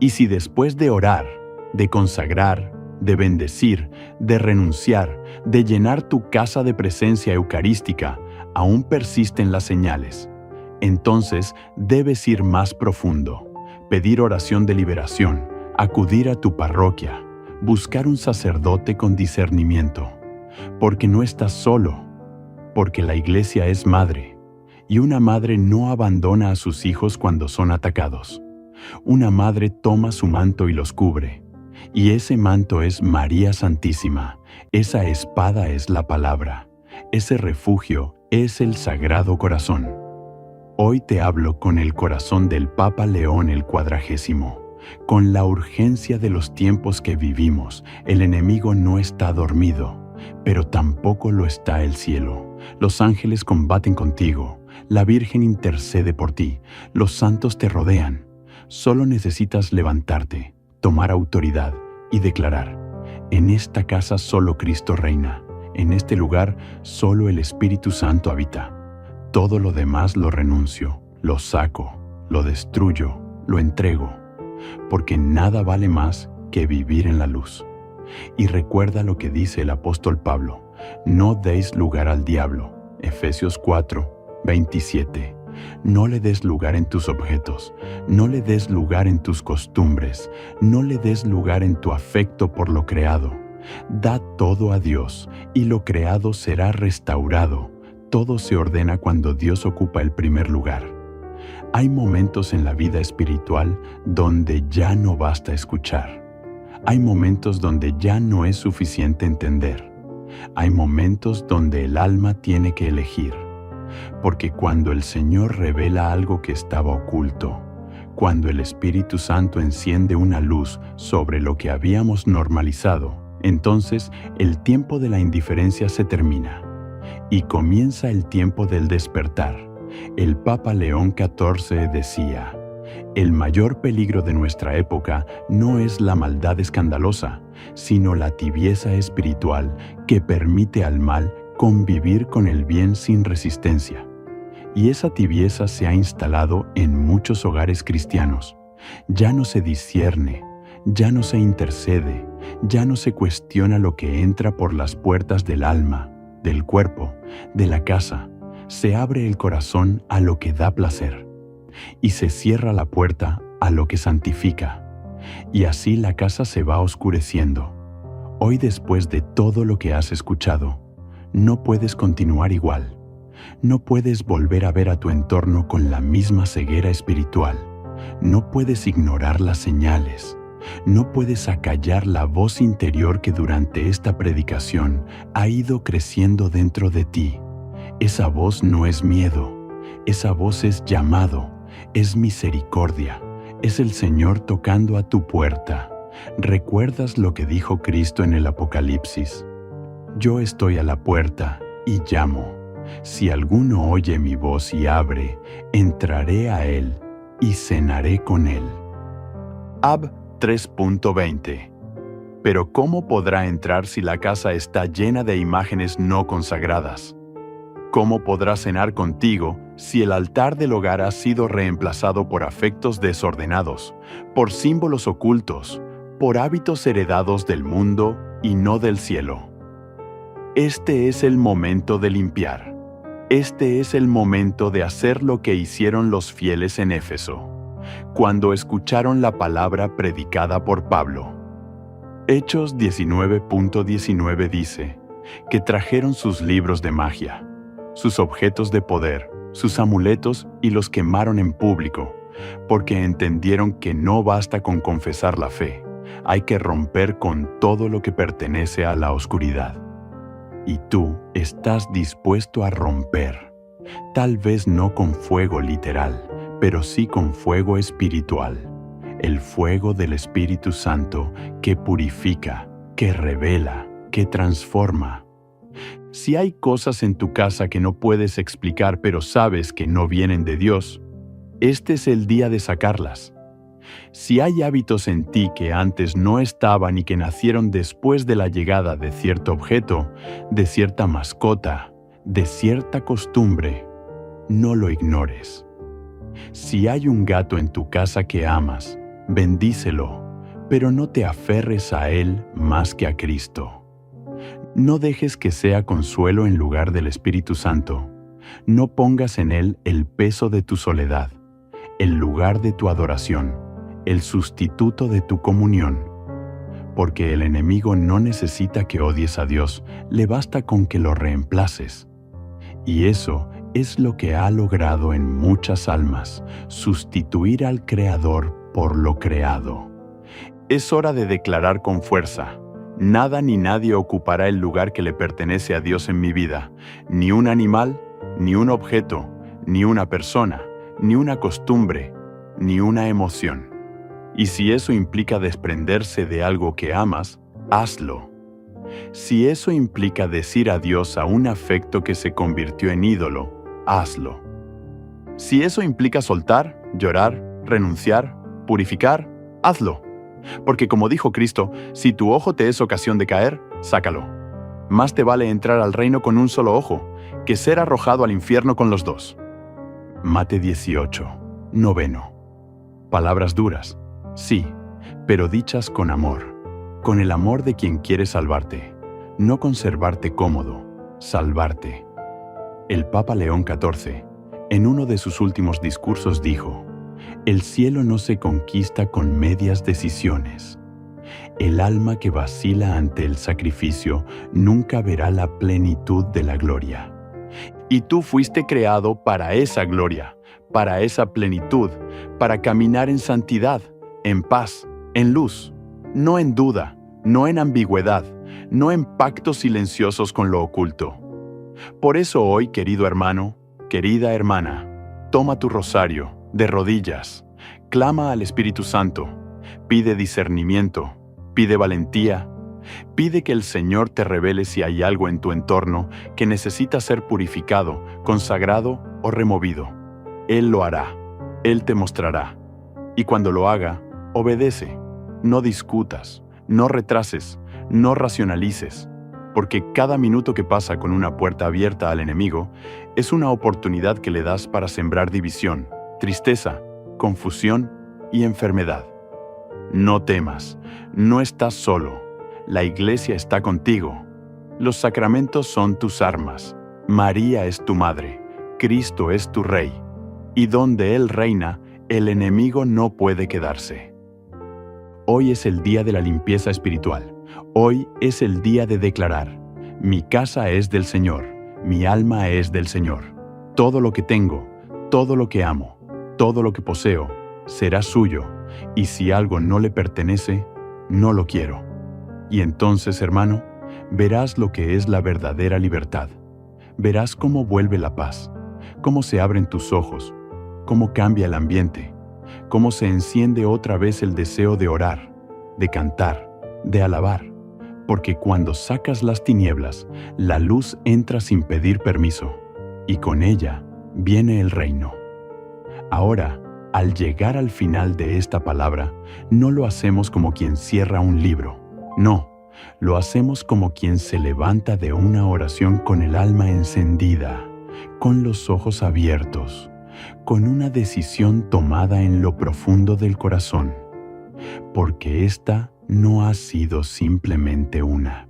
Y si después de orar, de consagrar, de bendecir, de renunciar, de llenar tu casa de presencia eucarística, aún persisten las señales, entonces debes ir más profundo, pedir oración de liberación, acudir a tu parroquia, buscar un sacerdote con discernimiento, porque no estás solo, porque la Iglesia es madre, y una madre no abandona a sus hijos cuando son atacados. Una madre toma su manto y los cubre, y ese manto es María Santísima, esa espada es la palabra, ese refugio es el Sagrado Corazón. Hoy te hablo con el corazón del Papa León el XV, con la urgencia de los tiempos que vivimos. El enemigo no está dormido, pero tampoco lo está el cielo. Los ángeles combaten contigo, la Virgen intercede por ti, los santos te rodean. Solo necesitas levantarte, tomar autoridad y declarar: en esta casa solo Cristo reina, en este lugar solo el Espíritu Santo habita. Todo lo demás lo renuncio, lo saco, lo destruyo, lo entrego, porque nada vale más que vivir en la luz. Y recuerda lo que dice el apóstol Pablo: no deis lugar al diablo. Efesios 4, 27. No le des lugar en tus objetos, no le des lugar en tus costumbres, no le des lugar en tu afecto por lo creado. Da todo a Dios y lo creado será restaurado. Todo se ordena cuando Dios ocupa el primer lugar. Hay momentos en la vida espiritual donde ya no basta escuchar. Hay momentos donde ya no es suficiente entender. Hay momentos donde el alma tiene que elegir. Porque cuando el Señor revela algo que estaba oculto, cuando el Espíritu Santo enciende una luz sobre lo que habíamos normalizado, entonces el tiempo de la indiferencia se termina y comienza el tiempo del despertar. El Papa León XIV decía: el mayor peligro de nuestra época no es la maldad escandalosa, sino la tibieza espiritual que permite al mal convivir con el bien sin resistencia. Y esa tibieza se ha instalado en muchos hogares cristianos. Ya no se discierne, ya no se intercede, ya no se cuestiona lo que entra por las puertas del alma, del cuerpo, de la casa. Se abre el corazón a lo que da placer y se cierra la puerta a lo que santifica. Y así la casa se va oscureciendo. Hoy, después de todo lo que has escuchado, no puedes continuar igual. No puedes volver a ver a tu entorno con la misma ceguera espiritual. No puedes ignorar las señales. No puedes acallar la voz interior que durante esta predicación ha ido creciendo dentro de ti. Esa voz no es miedo. Esa voz es llamado, es misericordia. Es el Señor tocando a tu puerta. ¿Recuerdas lo que dijo Cristo en el Apocalipsis? Yo estoy a la puerta y llamo. Si alguno oye mi voz y abre, entraré a él y cenaré con él. Ab 3.20. Pero ¿cómo podrá entrar si la casa está llena de imágenes no consagradas? ¿Cómo podrá cenar contigo si el altar del hogar ha sido reemplazado por afectos desordenados, por símbolos ocultos, por hábitos heredados del mundo y no del cielo? Este es el momento de limpiar. Este es el momento de hacer lo que hicieron los fieles en Éfeso, cuando escucharon la palabra predicada por Pablo. Hechos 19.19 dice que trajeron sus libros de magia, sus objetos de poder, sus amuletos y los quemaron en público, porque entendieron que no basta con confesar la fe, hay que romper con todo lo que pertenece a la oscuridad. Y tú estás dispuesto a romper. Tal vez no con fuego literal, pero sí con fuego espiritual. El fuego del Espíritu Santo que purifica, que revela, que transforma. Si hay cosas en tu casa que no puedes explicar pero sabes que no vienen de Dios, este es el día de sacarlas. Si hay hábitos en ti que antes no estaban y que nacieron después de la llegada de cierto objeto, de cierta mascota, de cierta costumbre, no lo ignores. Si hay un gato en tu casa que amas, bendícelo, pero no te aferres a él más que a Cristo. No dejes que sea consuelo en lugar del Espíritu Santo. No pongas en él el peso de tu soledad, el lugar de tu adoración, el sustituto de tu comunión. Porque el enemigo no necesita que odies a Dios, le basta con que lo reemplaces. Y eso es lo que ha logrado en muchas almas, sustituir al Creador por lo creado. Es hora de declarar con fuerza: nada ni nadie ocupará el lugar que le pertenece a Dios en mi vida, ni un animal, ni un objeto, ni una persona, ni una costumbre, ni una emoción. Y si eso implica desprenderse de algo que amas, hazlo. Si eso implica decir adiós a un afecto que se convirtió en ídolo, hazlo. Si eso implica soltar, llorar, renunciar, purificar, hazlo. Porque como dijo Cristo, si tu ojo te es ocasión de caer, sácalo. Más te vale entrar al reino con un solo ojo, que ser arrojado al infierno con los dos. Mate 18, 9. Palabras duras, sí, pero dichas con amor. Con el amor de quien quiere salvarte, no conservarte cómodo, salvarte. El Papa León XIV, en uno de sus últimos discursos dijo: el cielo no se conquista con medias decisiones. El alma que vacila ante el sacrificio nunca verá la plenitud de la gloria. Y tú fuiste creado para esa gloria, para esa plenitud, para caminar en santidad, en paz, en luz, no en duda, no en ambigüedad, no en pactos silenciosos con lo oculto. Por eso hoy, querido hermano, querida hermana, toma tu rosario, de rodillas, clama al Espíritu Santo, pide discernimiento, pide valentía, pide que el Señor te revele si hay algo en tu entorno que necesita ser purificado, consagrado o removido. Él lo hará, Él te mostrará. Y cuando lo haga, obedece, no discutas, no retrases, no racionalices, porque cada minuto que pasa con una puerta abierta al enemigo es una oportunidad que le das para sembrar división, tristeza, confusión y enfermedad. No temas, no estás solo. La Iglesia está contigo. Los sacramentos son tus armas. María es tu madre. Cristo es tu Rey. Y donde Él reina, el enemigo no puede quedarse. Hoy es el día de la limpieza espiritual. Hoy es el día de declarar: mi casa es del Señor, mi alma es del Señor. Todo lo que tengo, todo lo que amo, todo lo que poseo, será suyo, y si algo no le pertenece, no lo quiero. Y entonces, hermano, verás lo que es la verdadera libertad. Verás cómo vuelve la paz, cómo se abren tus ojos, cómo cambia el ambiente, cómo se enciende otra vez el deseo de orar, de cantar, de alabar, porque cuando sacas las tinieblas, la luz entra sin pedir permiso, y con ella viene el reino. Ahora, al llegar al final de esta palabra, no lo hacemos como quien cierra un libro. No, lo hacemos como quien se levanta de una oración con el alma encendida, con los ojos abiertos, con una decisión tomada en lo profundo del corazón, porque esta no ha sido simplemente una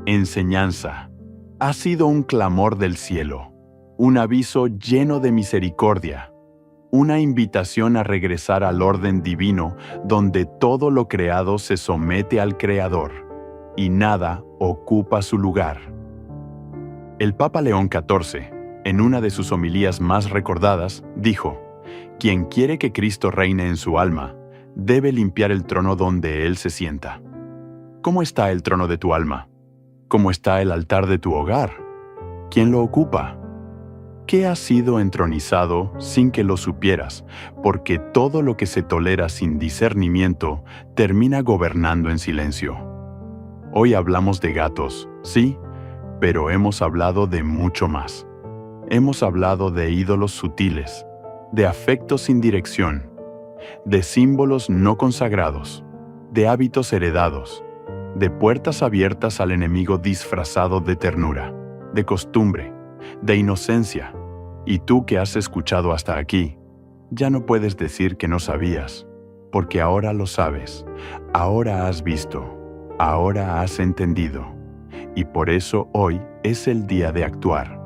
enseñanza. Ha sido un clamor del cielo, un aviso lleno de misericordia, una invitación a regresar al orden divino donde todo lo creado se somete al Creador y nada ocupa su lugar. El Papa León XIV, en una de sus homilías más recordadas, dijo: quien quiere que Cristo reine en su alma, debe limpiar el trono donde Él se sienta. ¿Cómo está el trono de tu alma? ¿Cómo está el altar de tu hogar? ¿quién lo ocupa? ¿Qué ha sido entronizado sin que lo supieras? Porque todo lo que se tolera sin discernimiento termina gobernando en silencio. Hoy hablamos de gatos, sí, pero hemos hablado de mucho más. Hemos hablado de ídolos sutiles, de afectos sin dirección, de símbolos no consagrados, de hábitos heredados, de puertas abiertas al enemigo disfrazado de ternura, de costumbre, de inocencia. Y tú que has escuchado hasta aquí, ya no puedes decir que no sabías, porque ahora lo sabes, ahora has visto, ahora has entendido. Y por eso hoy es el día de actuar,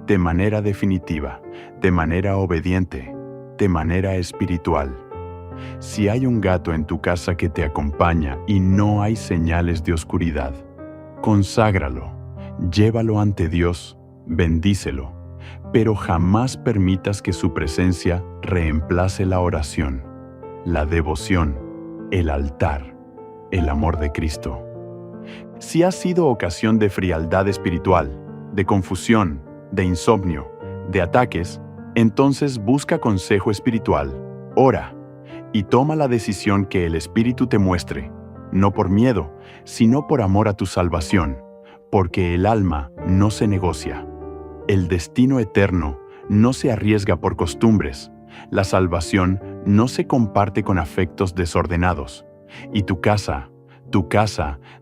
de manera definitiva, de manera obediente, de manera espiritual. Si hay un gato en tu casa que te acompaña y no hay señales de oscuridad, conságralo, llévalo ante Dios, bendícelo, pero jamás permitas que su presencia reemplace la oración, la devoción, el altar, el amor de Cristo. Si ha sido ocasión de frialdad espiritual, de confusión, de insomnio, de ataques, entonces busca consejo espiritual, ora y toma la decisión que el Espíritu te muestre, no por miedo, sino por amor a tu salvación, porque el alma no se negocia. El destino eterno no se arriesga por costumbres, la salvación no se comparte con afectos desordenados, y tu casa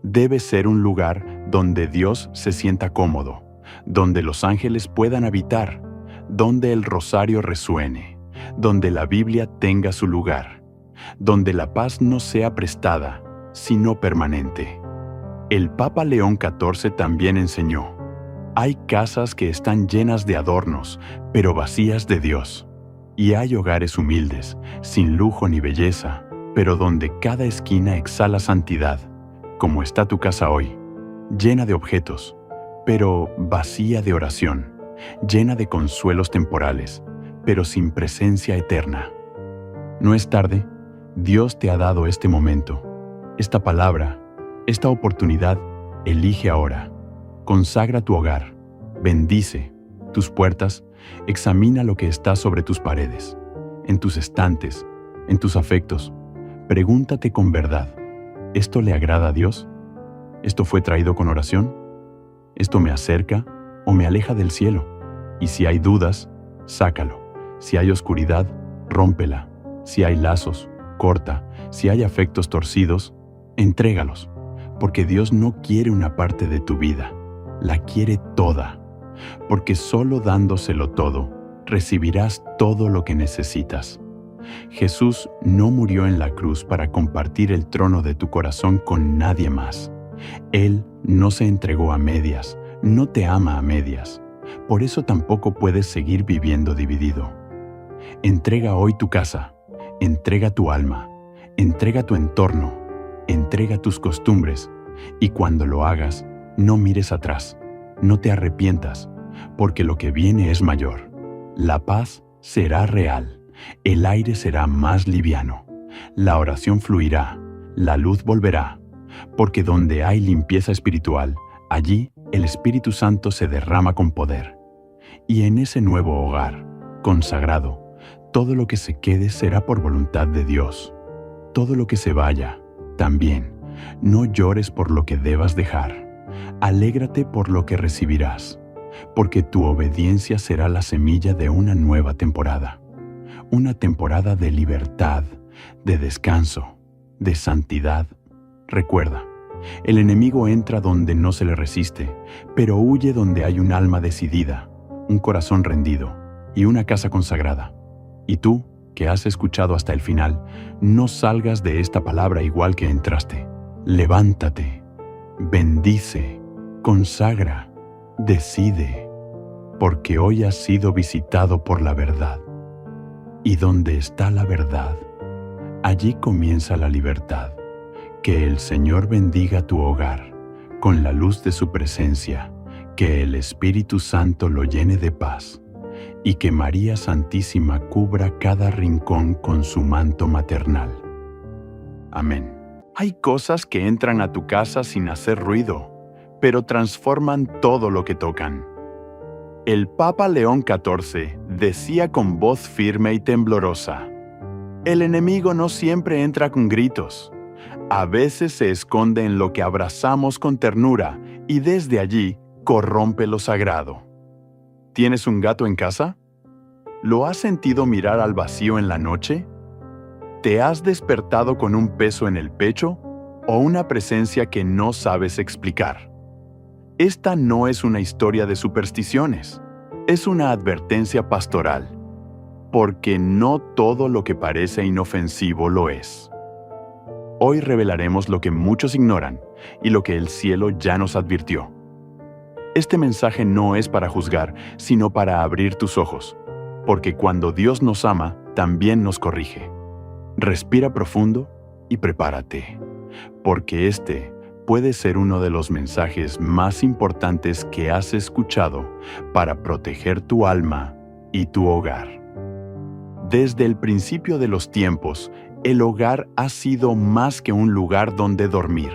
debe ser un lugar donde Dios se sienta cómodo, donde los ángeles puedan habitar, donde el rosario resuene, donde la Biblia tenga su lugar, donde la paz no sea prestada, sino permanente. El Papa León XIV también enseñó: hay casas que están llenas de adornos, pero vacías de Dios. Y hay hogares humildes, sin lujo ni belleza, pero donde cada esquina exhala santidad, como está tu casa hoy, llena de objetos, pero vacía de oración, llena de consuelos temporales, pero sin presencia eterna. No es tarde, Dios te ha dado este momento, esta palabra, esta oportunidad. Elige ahora. Consagra tu hogar, bendice tus puertas, examina lo que está sobre tus paredes, en tus estantes, en tus afectos. Pregúntate con verdad: ¿esto le agrada a Dios? ¿Esto fue traído con oración? ¿Esto me acerca o me aleja del cielo? Y si hay dudas, sácalo. Si hay oscuridad, rómpela. Si hay lazos, corta. Si hay afectos torcidos, entrégalos. Porque Dios no quiere una parte de tu vida, la quiere toda. Porque solo dándoselo todo, recibirás todo lo que necesitas. Jesús no murió en la cruz para compartir el trono de tu corazón con nadie más. Él no se entregó a medias, no te ama a medias. Por eso tampoco puedes seguir viviendo dividido. Entrega hoy tu casa, entrega tu alma, entrega tu entorno, entrega tus costumbres, y cuando lo hagas, no mires atrás, no te arrepientas, porque lo que viene es mayor. La paz será real, el aire será más liviano, la oración fluirá, la luz volverá, porque donde hay limpieza espiritual, allí el Espíritu Santo se derrama con poder. Y en ese nuevo hogar, consagrado, todo lo que se quede será por voluntad de Dios. Todo lo que se vaya, también. No llores por lo que debas dejar. Alégrate por lo que recibirás, porque tu obediencia será la semilla de una nueva temporada. Una temporada de libertad, de descanso, de santidad. Recuerda, el enemigo entra donde no se le resiste, pero huye donde hay un alma decidida, un corazón rendido y una casa consagrada. Y tú, que has escuchado hasta el final, no salgas de esta palabra igual que entraste. Levántate, bendice, consagra, decide, porque hoy has sido visitado por la verdad. Y donde está la verdad, allí comienza la libertad. Que el Señor bendiga tu hogar con la luz de su presencia, que el Espíritu Santo lo llene de paz y que María Santísima cubra cada rincón con su manto maternal. Amén. Hay cosas que entran a tu casa sin hacer ruido, pero transforman todo lo que tocan. El Papa León XIV decía con voz firme y temblorosa: el enemigo no siempre entra con gritos. A veces se esconde en lo que abrazamos con ternura y desde allí corrompe lo sagrado. ¿Tienes un gato en casa? ¿Lo has sentido mirar al vacío en la noche? ¿Te has despertado con un peso en el pecho o una presencia que no sabes explicar? Esta no es una historia de supersticiones, es una advertencia pastoral, porque no todo lo que parece inofensivo lo es. Hoy revelaremos lo que muchos ignoran y lo que el cielo ya nos advirtió. Este mensaje no es para juzgar, sino para abrir tus ojos, porque cuando Dios nos ama, también nos corrige. Respira profundo y prepárate, porque este puede ser uno de los mensajes más importantes que has escuchado para proteger tu alma y tu hogar. Desde el principio de los tiempos, el hogar ha sido más que un lugar donde dormir.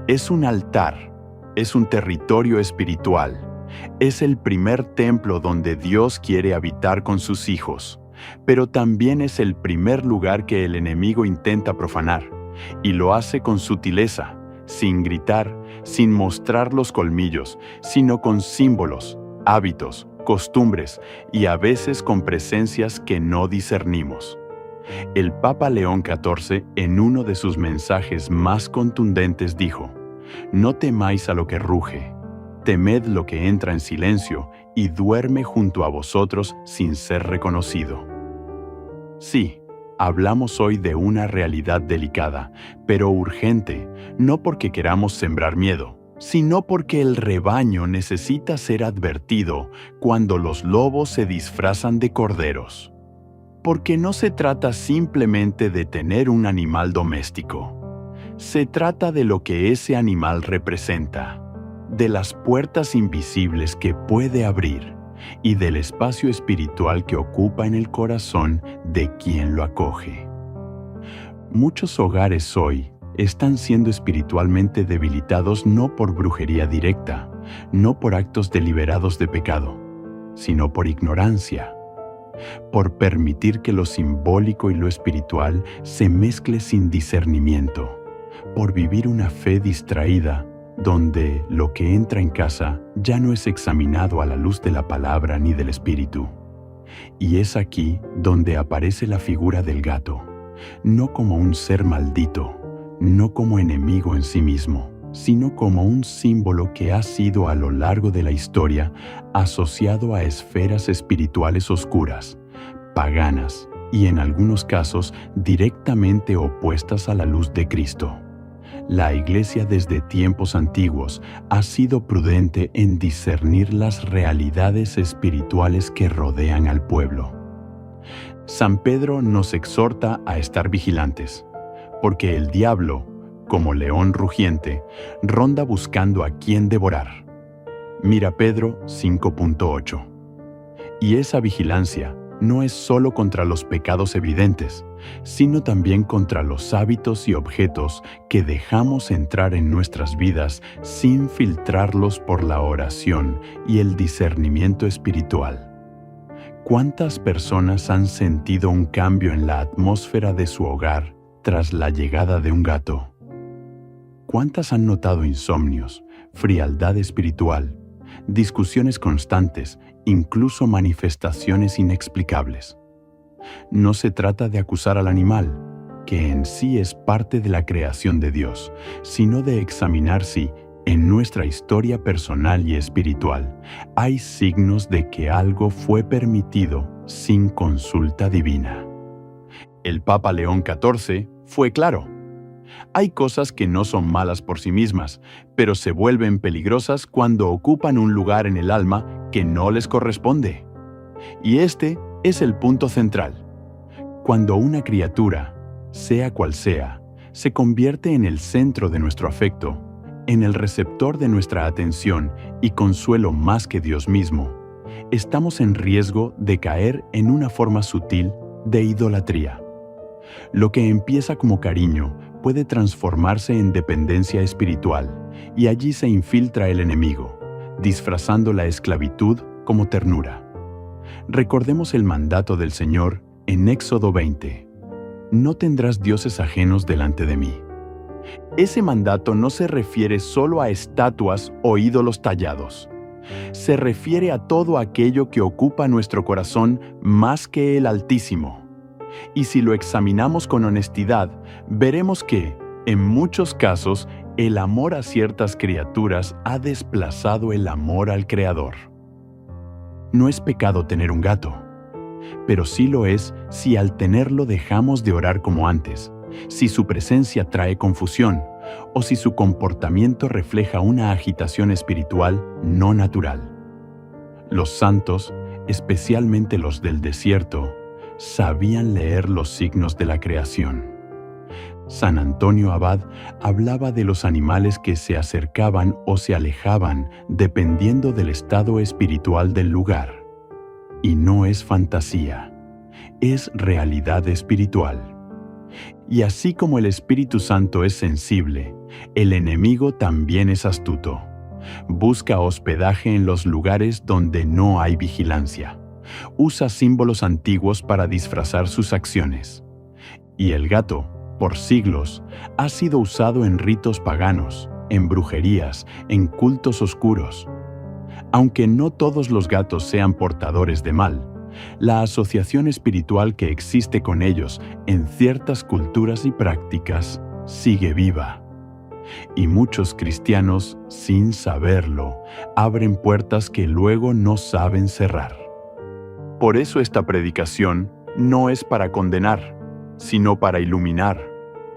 Es un altar, es un territorio espiritual, es el primer templo donde Dios quiere habitar con sus hijos, pero también es el primer lugar que el enemigo intenta profanar, y lo hace con sutileza, sin gritar, sin mostrar los colmillos, sino con símbolos, hábitos, costumbres y a veces con presencias que no discernimos. El Papa León XIV, en uno de sus mensajes más contundentes, dijo: no temáis a lo que ruge, temed lo que entra en silencio y duerme junto a vosotros sin ser reconocido. Sí, hablamos hoy de una realidad delicada, pero urgente, no porque queramos sembrar miedo, sino porque el rebaño necesita ser advertido cuando los lobos se disfrazan de corderos. Porque no se trata simplemente de tener un animal doméstico. Se trata de lo que ese animal representa, de las puertas invisibles que puede abrir y del espacio espiritual que ocupa en el corazón de quien lo acoge. Muchos hogares hoy están siendo espiritualmente debilitados no por brujería directa, no por actos deliberados de pecado, sino por ignorancia, por permitir que lo simbólico y lo espiritual se mezcle sin discernimiento, por vivir una fe distraída donde lo que entra en casa ya no es examinado a la luz de la palabra ni del espíritu. Y es aquí donde aparece la figura del gato, no como un ser maldito, no como enemigo en sí mismo, sino como un símbolo que ha sido a lo largo de la historia asociado a esferas espirituales oscuras, paganas y en algunos casos directamente opuestas a la luz de Cristo. La Iglesia desde tiempos antiguos ha sido prudente en discernir las realidades espirituales que rodean al pueblo. San Pedro nos exhorta a estar vigilantes, porque el diablo, como león rugiente, ronda buscando a quien devorar. Mira Pedro 5.8. Y esa vigilancia no es solo contra los pecados evidentes, sino también contra los hábitos y objetos que dejamos entrar en nuestras vidas sin filtrarlos por la oración y el discernimiento espiritual. ¿Cuántas personas han sentido un cambio en la atmósfera de su hogar tras la llegada de un gato? ¿Cuántas han notado insomnios, frialdad espiritual, discusiones constantes, incluso manifestaciones inexplicables? No se trata de acusar al animal, que en sí es parte de la creación de Dios, sino de examinar si, en nuestra historia personal y espiritual, hay signos de que algo fue permitido sin consulta divina. El Papa León XIV fue claro. Hay cosas que no son malas por sí mismas, pero se vuelven peligrosas cuando ocupan un lugar en el alma que no les corresponde. Y este es el punto central. Cuando una criatura, sea cual sea, se convierte en el centro de nuestro afecto, en el receptor de nuestra atención y consuelo más que Dios mismo, estamos en riesgo de caer en una forma sutil de idolatría. Lo que empieza como cariño puede transformarse en dependencia espiritual, y allí se infiltra el enemigo, disfrazando la esclavitud como ternura. Recordemos el mandato del Señor en Éxodo 20. No tendrás dioses ajenos delante de mí. Ese mandato no se refiere solo a estatuas o ídolos tallados. Se refiere a todo aquello que ocupa nuestro corazón más que el Altísimo. Y si lo examinamos con honestidad, veremos que, en muchos casos, el amor a ciertas criaturas ha desplazado el amor al Creador. No es pecado tener un gato, pero sí lo es si al tenerlo dejamos de orar como antes, si su presencia trae confusión o si su comportamiento refleja una agitación espiritual no natural. Los santos, especialmente los del desierto, sabían leer los signos de la creación. San Antonio Abad hablaba de los animales que se acercaban o se alejaban dependiendo del estado espiritual del lugar. Y no es fantasía, es realidad espiritual. Y así como el Espíritu Santo es sensible, el enemigo también es astuto. Busca hospedaje en los lugares donde no hay vigilancia. Usa símbolos antiguos para disfrazar sus acciones. Y el gato, por siglos, ha sido usado en ritos paganos, en brujerías, en cultos oscuros. Aunque no todos los gatos sean portadores de mal, la asociación espiritual que existe con ellos en ciertas culturas y prácticas sigue viva. Y muchos cristianos, sin saberlo, abren puertas que luego no saben cerrar. Por eso esta predicación no es para condenar, sino para iluminar,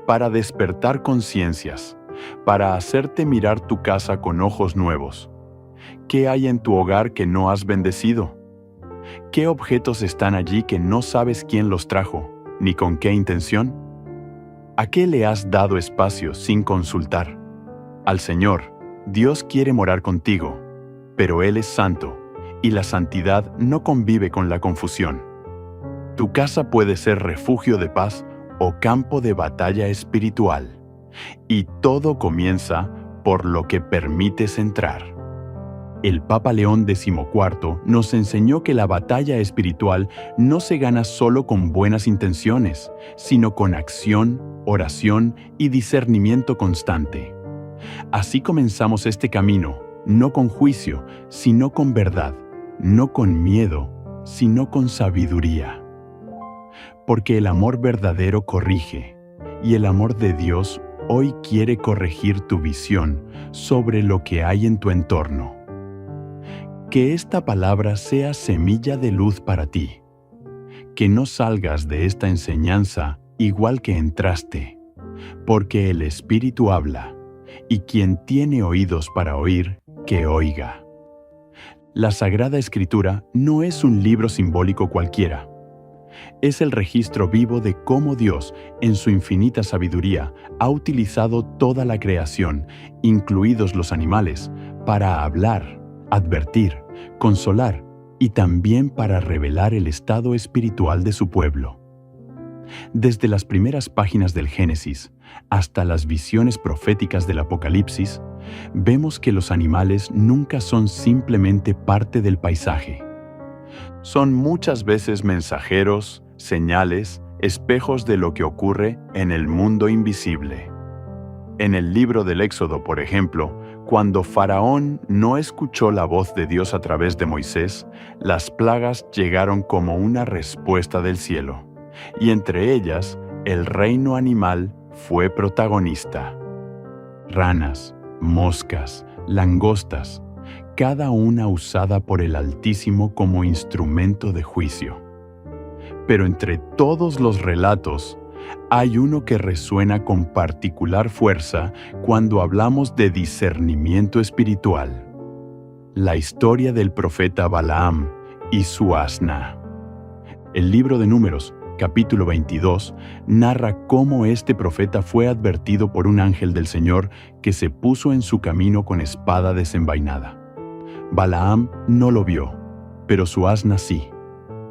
para despertar conciencias, para hacerte mirar tu casa con ojos nuevos. ¿Qué hay en tu hogar que no has bendecido? ¿Qué objetos están allí que no sabes quién los trajo, ni con qué intención? ¿A qué le has dado espacio sin consultar? Al Señor, Dios quiere morar contigo, pero Él es santo, y la santidad no convive con la confusión. Tu casa puede ser refugio de paz o campo de batalla espiritual, y todo comienza por lo que permites entrar. El Papa León XIV nos enseñó que la batalla espiritual no se gana solo con buenas intenciones, sino con acción, oración y discernimiento constante. Así comenzamos este camino, no con juicio, sino con verdad, no con miedo, sino con sabiduría. Porque el amor verdadero corrige, y el amor de Dios hoy quiere corregir tu visión sobre lo que hay en tu entorno. Que esta palabra sea semilla de luz para ti. Que no salgas de esta enseñanza igual que entraste, porque el Espíritu habla, y quien tiene oídos para oír, que oiga. La Sagrada Escritura no es un libro simbólico cualquiera. Es el registro vivo de cómo Dios, en su infinita sabiduría, ha utilizado toda la creación, incluidos los animales, para hablar, advertir, consolar y también para revelar el estado espiritual de su pueblo. Desde las primeras páginas del Génesis hasta las visiones proféticas del Apocalipsis, vemos que los animales nunca son simplemente parte del paisaje. Son muchas veces mensajeros, señales, espejos de lo que ocurre en el mundo invisible. En el libro del Éxodo, por ejemplo, cuando Faraón no escuchó la voz de Dios a través de Moisés, las plagas llegaron como una respuesta del cielo, y entre ellas, el reino animal fue protagonista. Ranas, moscas, langostas, cada una usada por el Altísimo como instrumento de juicio. Pero entre todos los relatos, hay uno que resuena con particular fuerza cuando hablamos de discernimiento espiritual. La historia del profeta Balaam y su asna. El libro de Números, capítulo 22, narra cómo este profeta fue advertido por un ángel del Señor que se puso en su camino con espada desenvainada. Balaam no lo vio, pero su asna sí.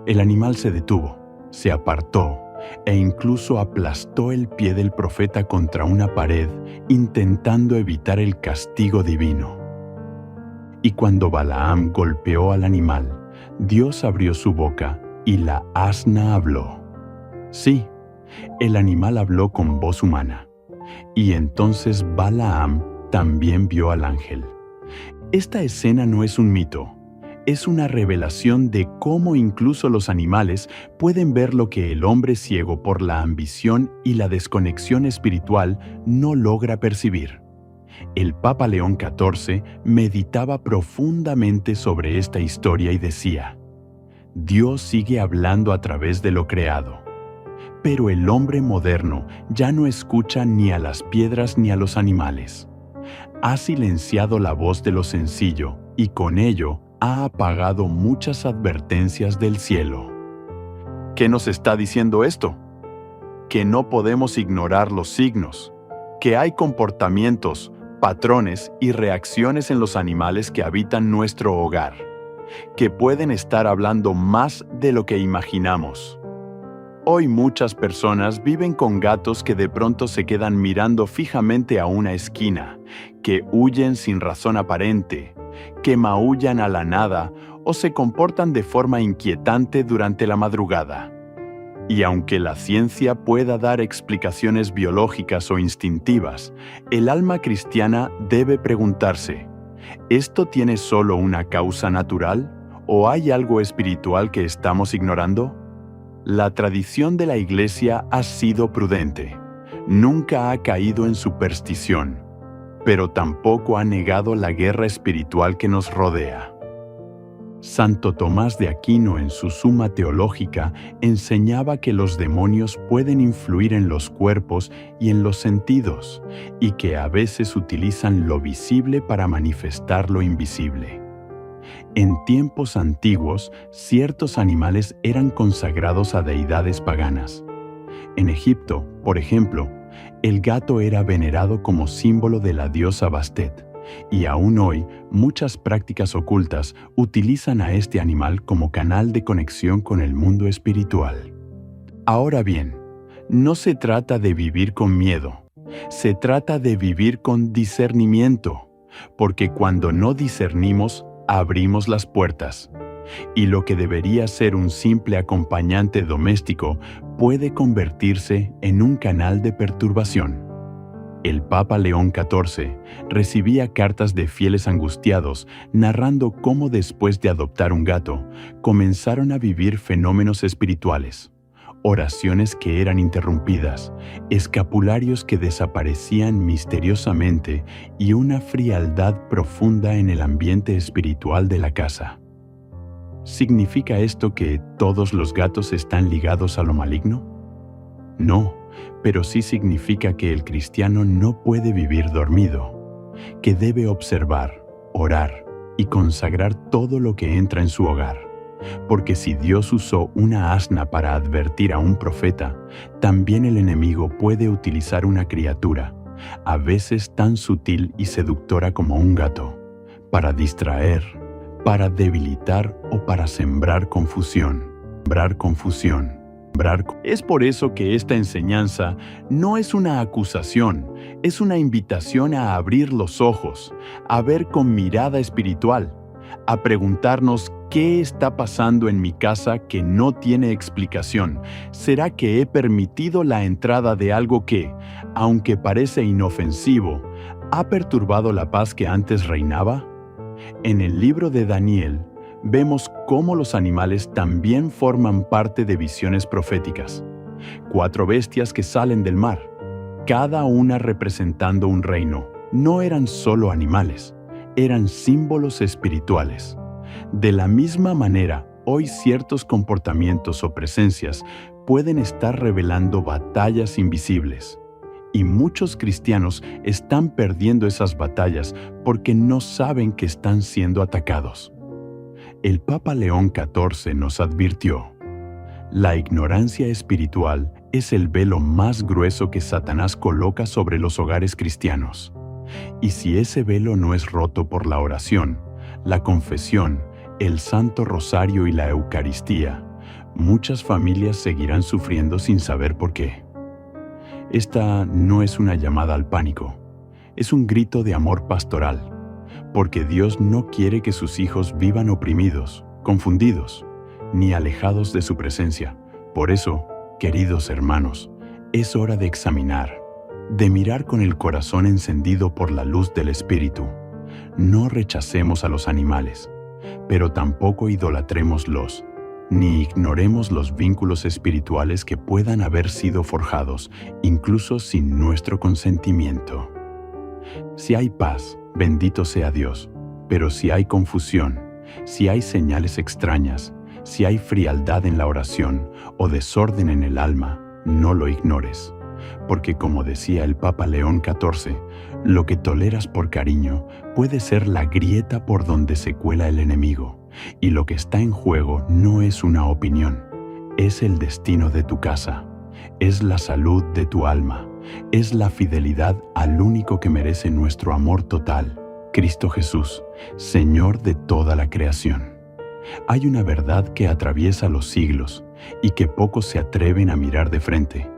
El animal se detuvo, se apartó e incluso aplastó el pie del profeta contra una pared, intentando evitar el castigo divino. Y cuando Balaam golpeó al animal, Dios abrió su boca y la asna habló. Sí, el animal habló con voz humana. Y entonces Balaam también vio al ángel. Esta escena no es un mito, es una revelación de cómo incluso los animales pueden ver lo que el hombre ciego por la ambición y la desconexión espiritual no logra percibir. El Papa León XIV meditaba profundamente sobre esta historia y decía: Dios sigue hablando a través de lo creado. Pero el hombre moderno ya no escucha ni a las piedras ni a los animales. Ha silenciado la voz de lo sencillo y con ello ha apagado muchas advertencias del cielo. ¿Qué nos está diciendo esto? Que no podemos ignorar los signos, que hay comportamientos, patrones y reacciones en los animales que habitan nuestro hogar, que pueden estar hablando más de lo que imaginamos. Hoy muchas personas viven con gatos que de pronto se quedan mirando fijamente a una esquina, que huyen sin razón aparente, que maullan a la nada o se comportan de forma inquietante durante la madrugada. Y aunque la ciencia pueda dar explicaciones biológicas o instintivas, el alma cristiana debe preguntarse: ¿esto tiene solo una causa natural o hay algo espiritual que estamos ignorando? La tradición de la Iglesia ha sido prudente. Nunca ha caído en superstición, pero tampoco ha negado la guerra espiritual que nos rodea. Santo Tomás de Aquino, en su Suma Teológica, enseñaba que los demonios pueden influir en los cuerpos y en los sentidos, y que a veces utilizan lo visible para manifestar lo invisible. En tiempos antiguos, ciertos animales eran consagrados a deidades paganas. En Egipto, por ejemplo, el gato era venerado como símbolo de la diosa Bastet, y aún hoy muchas prácticas ocultas utilizan a este animal como canal de conexión con el mundo espiritual. Ahora bien, no se trata de vivir con miedo, se trata de vivir con discernimiento, porque cuando no discernimos, abrimos las puertas, y lo que debería ser un simple acompañante doméstico puede convertirse en un canal de perturbación. El Papa León XIV recibía cartas de fieles angustiados narrando cómo después de adoptar un gato, comenzaron a vivir fenómenos espirituales, oraciones que eran interrumpidas, escapularios que desaparecían misteriosamente y una frialdad profunda en el ambiente espiritual de la casa. ¿Significa esto que todos los gatos están ligados a lo maligno? No, pero sí significa que el cristiano no puede vivir dormido, que debe observar, orar y consagrar todo lo que entra en su hogar. Porque si Dios usó una asna para advertir a un profeta, también el enemigo puede utilizar una criatura, a veces tan sutil y seductora como un gato, para distraer, para debilitar o para sembrar confusión. Es por eso que esta enseñanza no es una acusación, es una invitación a abrir los ojos, a ver con mirada espiritual, a preguntarnos qué está pasando en mi casa que no tiene explicación. ¿Será que he permitido la entrada de algo que, aunque parece inofensivo, ha perturbado la paz que antes reinaba? En el libro de Daniel, vemos cómo los animales también forman parte de visiones proféticas. 4 bestias que salen del mar, cada una representando un reino. No eran solo animales, eran símbolos espirituales. De la misma manera, hoy ciertos comportamientos o presencias pueden estar revelando batallas invisibles. Y muchos cristianos están perdiendo esas batallas porque no saben que están siendo atacados. El Papa León XIV nos advirtió: la ignorancia espiritual es el velo más grueso que Satanás coloca sobre los hogares cristianos. Y si ese velo no es roto por la oración, la confesión, el Santo Rosario y la Eucaristía, muchas familias seguirán sufriendo sin saber por qué. Esta no es una llamada al pánico, es un grito de amor pastoral, porque Dios no quiere que sus hijos vivan oprimidos, confundidos, ni alejados de su presencia. Por eso, queridos hermanos, es hora de examinar, de mirar con el corazón encendido por la luz del Espíritu. No rechacemos a los animales, pero tampoco idolatrémoslos, ni ignoremos los vínculos espirituales que puedan haber sido forjados, incluso sin nuestro consentimiento. Si hay paz, bendito sea Dios, pero si hay confusión, si hay señales extrañas, si hay frialdad en la oración o desorden en el alma, no lo ignores, porque como decía el Papa León XIV, lo que toleras por cariño puede ser la grieta por donde se cuela el enemigo, y lo que está en juego no es una opinión, es el destino de tu casa, es la salud de tu alma, es la fidelidad al único que merece nuestro amor total, Cristo Jesús, Señor de toda la creación. Hay una verdad que atraviesa los siglos y que pocos se atreven a mirar de frente.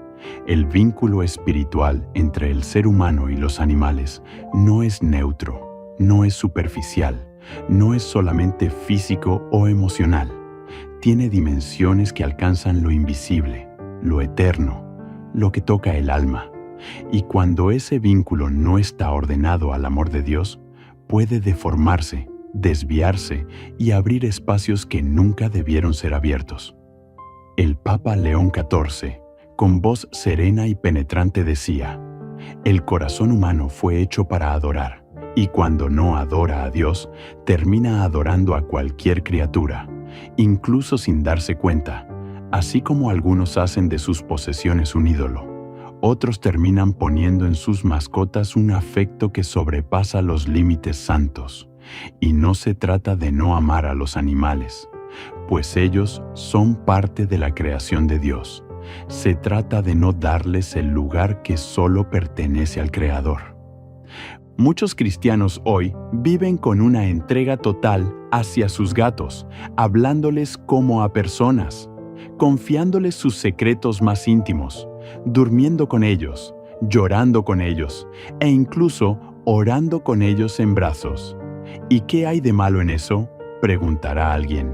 El vínculo espiritual entre el ser humano y los animales no es neutro, no es superficial, no es solamente físico o emocional. Tiene dimensiones que alcanzan lo invisible, lo eterno, lo que toca el alma. Y cuando ese vínculo no está ordenado al amor de Dios, puede deformarse, desviarse y abrir espacios que nunca debieron ser abiertos. El Papa León XIV, con voz serena y penetrante decía: el corazón humano fue hecho para adorar, y cuando no adora a Dios, termina adorando a cualquier criatura, incluso sin darse cuenta, así como algunos hacen de sus posesiones un ídolo. Otros terminan poniendo en sus mascotas un afecto que sobrepasa los límites santos. Y no se trata de no amar a los animales, pues ellos son parte de la creación de Dios. Se trata de no darles el lugar que solo pertenece al Creador. Muchos cristianos hoy viven con una entrega total hacia sus gatos, hablándoles como a personas, confiándoles sus secretos más íntimos, durmiendo con ellos, llorando con ellos e incluso orando con ellos en brazos. ¿Y qué hay de malo en eso?, preguntará alguien.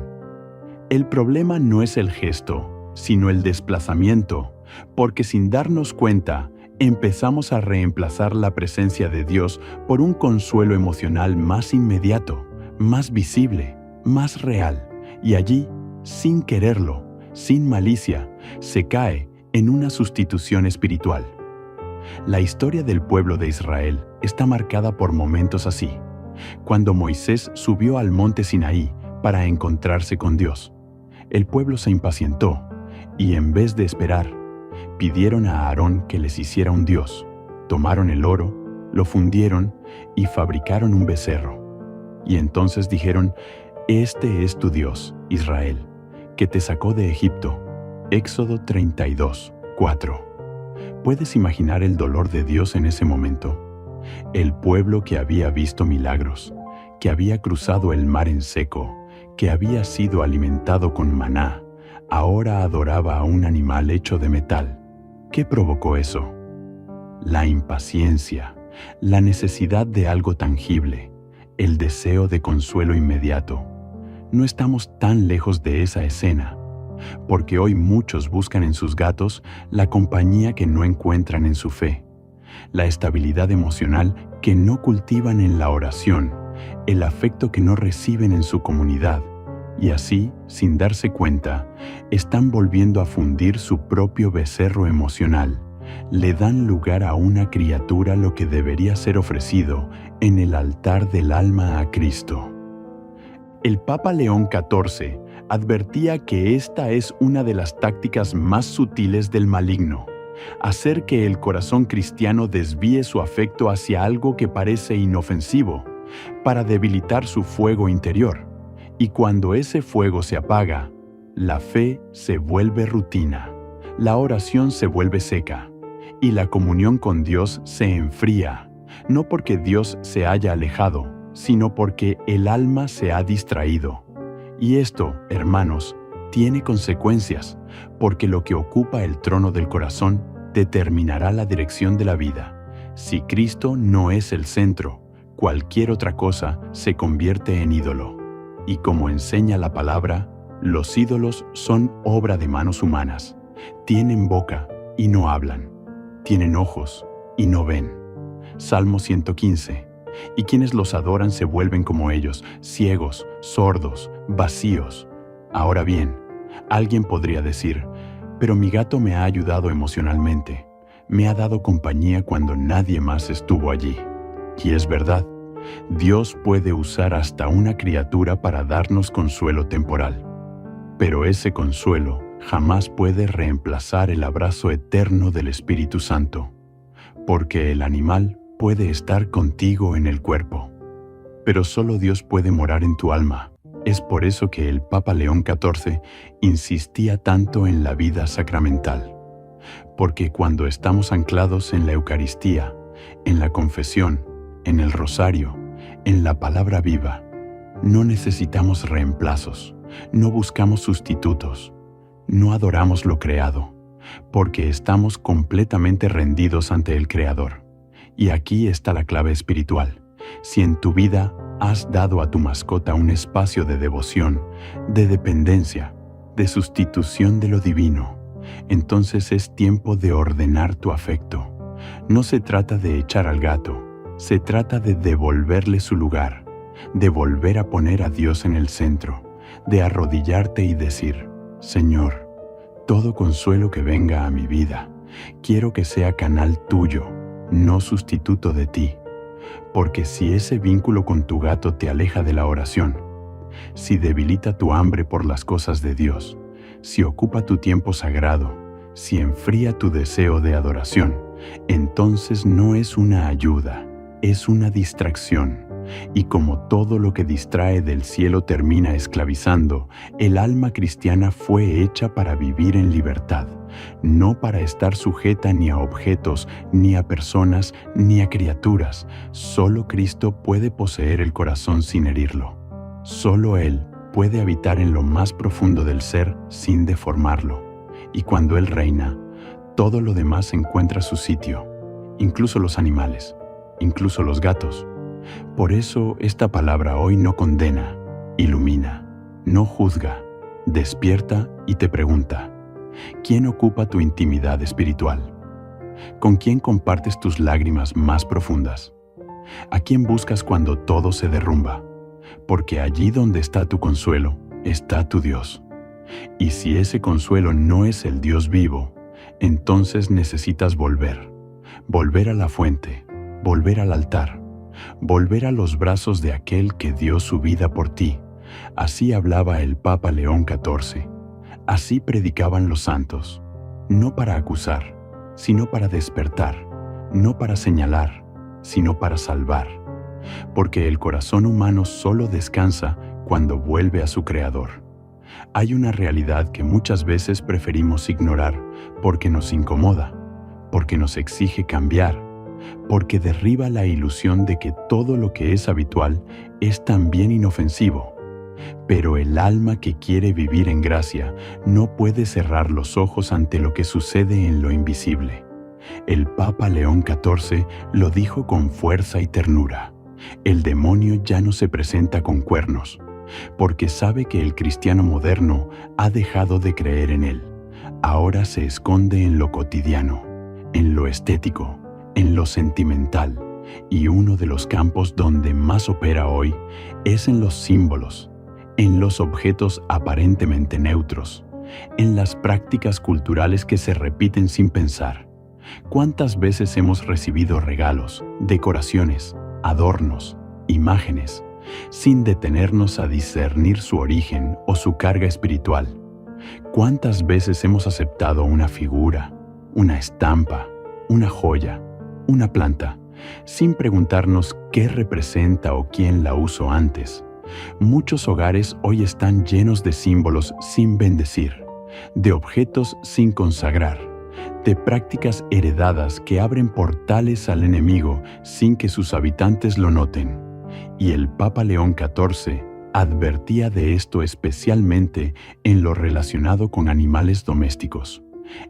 El problema no es el gesto, sino el desplazamiento, porque sin darnos cuenta, empezamos a reemplazar la presencia de Dios por un consuelo emocional más inmediato, más visible, más real, y allí, sin quererlo, sin malicia, se cae en una sustitución espiritual. La historia del pueblo de Israel está marcada por momentos así. Cuando Moisés subió al monte Sinaí para encontrarse con Dios, el pueblo se impacientó y en vez de esperar, pidieron a Aarón que les hiciera un dios. Tomaron el oro, lo fundieron y fabricaron un becerro. Y entonces dijeron: «Este es tu Dios, Israel, que te sacó de Egipto». Éxodo 32, 4. ¿Puedes imaginar el dolor de Dios en ese momento? El pueblo que había visto milagros, que había cruzado el mar en seco, que había sido alimentado con maná, ahora adoraba a un animal hecho de metal. ¿Qué provocó eso? La impaciencia, la necesidad de algo tangible, el deseo de consuelo inmediato. No estamos tan lejos de esa escena, porque hoy muchos buscan en sus gatos la compañía que no encuentran en su fe, la estabilidad emocional que no cultivan en la oración, el afecto que no reciben en su comunidad, y así, sin darse cuenta, están volviendo a fundir su propio becerro emocional. Le dan lugar a una criatura lo que debería ser ofrecido en el altar del alma a Cristo. El Papa León XIV advertía que esta es una de las tácticas más sutiles del maligno: hacer que el corazón cristiano desvíe su afecto hacia algo que parece inofensivo, para debilitar su fuego interior. Y cuando ese fuego se apaga, la fe se vuelve rutina, la oración se vuelve seca, y la comunión con Dios se enfría, no porque Dios se haya alejado, sino porque el alma se ha distraído. Y esto, hermanos, tiene consecuencias, porque lo que ocupa el trono del corazón determinará la dirección de la vida. Si Cristo no es el centro, cualquier otra cosa se convierte en ídolo. Y como enseña la palabra, los ídolos son obra de manos humanas. Tienen boca y no hablan. Tienen ojos y no ven. Salmo 115. Y quienes los adoran se vuelven como ellos, ciegos, sordos, vacíos. Ahora bien, alguien podría decir, pero mi gato me ha ayudado emocionalmente. Me ha dado compañía cuando nadie más estuvo allí. Y es verdad, Dios puede usar hasta una criatura para darnos consuelo temporal. Pero ese consuelo jamás puede reemplazar el abrazo eterno del Espíritu Santo, porque el animal puede estar contigo en el cuerpo, pero solo Dios puede morar en tu alma. Es por eso que el Papa León XIV insistía tanto en la vida sacramental, porque cuando estamos anclados en la Eucaristía, en la confesión, en el rosario, en la palabra viva, no necesitamos reemplazos, no buscamos sustitutos, no adoramos lo creado, porque estamos completamente rendidos ante el Creador. Y aquí está la clave espiritual. Si en tu vida has dado a tu mascota un espacio de devoción, de dependencia, de sustitución de lo divino, entonces es tiempo de ordenar tu afecto. No se trata de echar al gato, se trata de devolverle su lugar, de volver a poner a Dios en el centro, de arrodillarte y decir, Señor, todo consuelo que venga a mi vida, quiero que sea canal tuyo, no sustituto de ti. Porque si ese vínculo con tu gato te aleja de la oración, si debilita tu hambre por las cosas de Dios, si ocupa tu tiempo sagrado, si enfría tu deseo de adoración, entonces no es una ayuda, es una distracción. Y como todo lo que distrae del cielo termina esclavizando, el alma cristiana fue hecha para vivir en libertad, no para estar sujeta ni a objetos, ni a personas, ni a criaturas. Solo Cristo puede poseer el corazón sin herirlo. Solo Él puede habitar en lo más profundo del ser sin deformarlo. Y cuando Él reina, todo lo demás encuentra su sitio, incluso los animales, incluso los gatos. Por eso esta palabra hoy no condena, ilumina, no juzga, despierta y te pregunta, ¿quién ocupa tu intimidad espiritual? ¿Con quién compartes tus lágrimas más profundas? ¿A quién buscas cuando todo se derrumba? Porque allí donde está tu consuelo, está tu Dios. Y si ese consuelo no es el Dios vivo, entonces necesitas volver a la fuente, volver al altar, volver a los brazos de aquel que dio su vida por ti. Así hablaba el Papa León XIV. Así predicaban los santos, no para acusar, sino para despertar, no para señalar, sino para salvar. Porque el corazón humano solo descansa cuando vuelve a su Creador. Hay una realidad que muchas veces preferimos ignorar porque nos incomoda, porque nos exige cambiar, porque derriba la ilusión de que todo lo que es habitual es también inofensivo. Pero el alma que quiere vivir en gracia no puede cerrar los ojos ante lo que sucede en lo invisible. El Papa León XIV lo dijo con fuerza y ternura. El demonio ya no se presenta con cuernos, porque sabe que el cristiano moderno ha dejado de creer en él. Ahora se esconde en lo cotidiano, en lo estético, en lo sentimental, y uno de los campos donde más opera hoy es en los símbolos, en los objetos aparentemente neutros, en las prácticas culturales que se repiten sin pensar. ¿Cuántas veces hemos recibido regalos, decoraciones, adornos, imágenes, sin detenernos a discernir su origen o su carga espiritual? ¿Cuántas veces hemos aceptado una figura, una estampa, una joya, una planta, sin preguntarnos qué representa o quién la usó antes? Muchos hogares hoy están llenos de símbolos sin bendecir, de objetos sin consagrar, de prácticas heredadas que abren portales al enemigo sin que sus habitantes lo noten. Y el Papa León XIV advertía de esto especialmente en lo relacionado con animales domésticos,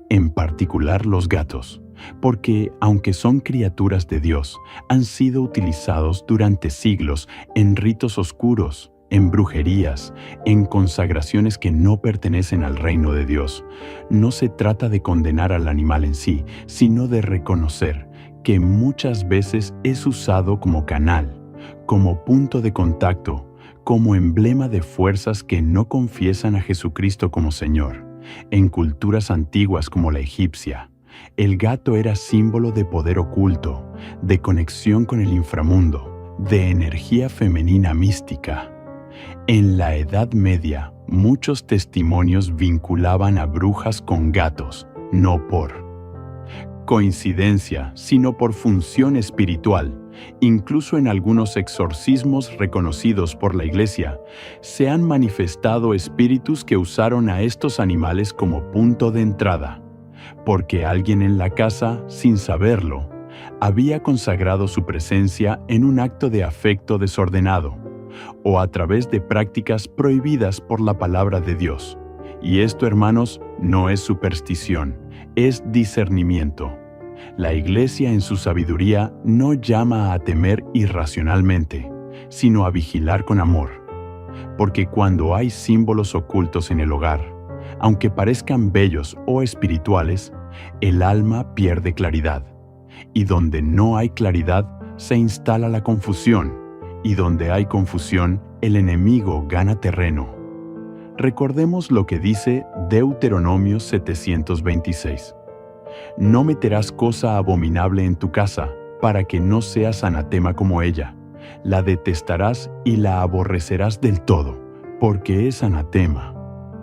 en particular los gatos, porque, aunque son criaturas de Dios, han sido utilizados durante siglos en ritos oscuros, en brujerías, en consagraciones que no pertenecen al reino de Dios. No se trata de condenar al animal en sí, sino de reconocer que muchas veces es usado como canal, como punto de contacto, como emblema de fuerzas que no confiesan a Jesucristo como Señor. En culturas antiguas como la egipcia, el gato era símbolo de poder oculto, de conexión con el inframundo, de energía femenina mística. En la Edad Media, muchos testimonios vinculaban a brujas con gatos, no por coincidencia, sino por función espiritual. Incluso en algunos exorcismos reconocidos por la Iglesia, se han manifestado espíritus que usaron a estos animales como punto de entrada, porque alguien en la casa, sin saberlo, había consagrado su presencia en un acto de afecto desordenado, o a través de prácticas prohibidas por la palabra de Dios. Y esto, hermanos, no es superstición, es discernimiento. La Iglesia en su sabiduría no llama a temer irracionalmente, sino a vigilar con amor. Porque cuando hay símbolos ocultos en el hogar, aunque parezcan bellos o espirituales, el alma pierde claridad. Y donde no hay claridad, se instala la confusión. Y donde hay confusión, el enemigo gana terreno. Recordemos lo que dice Deuteronomio 726. No meterás cosa abominable en tu casa, para que no seas anatema como ella. La detestarás y la aborrecerás del todo, porque es anatema.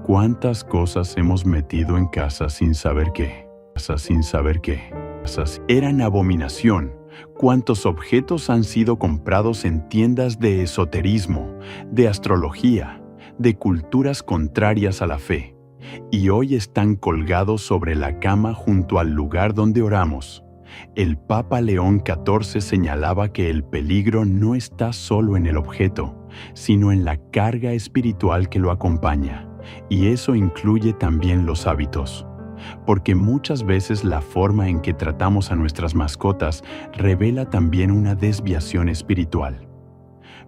¿Cuántas cosas hemos metido en casa sin saber qué? Eran abominación. ¿Cuántos objetos han sido comprados en tiendas de esoterismo, de astrología, de culturas contrarias a la fe? Y hoy están colgados sobre la cama junto al lugar donde oramos. El Papa León XIV señalaba que el peligro no está solo en el objeto, sino en la carga espiritual que lo acompaña, y eso incluye también los hábitos. Porque muchas veces la forma en que tratamos a nuestras mascotas revela también una desviación espiritual.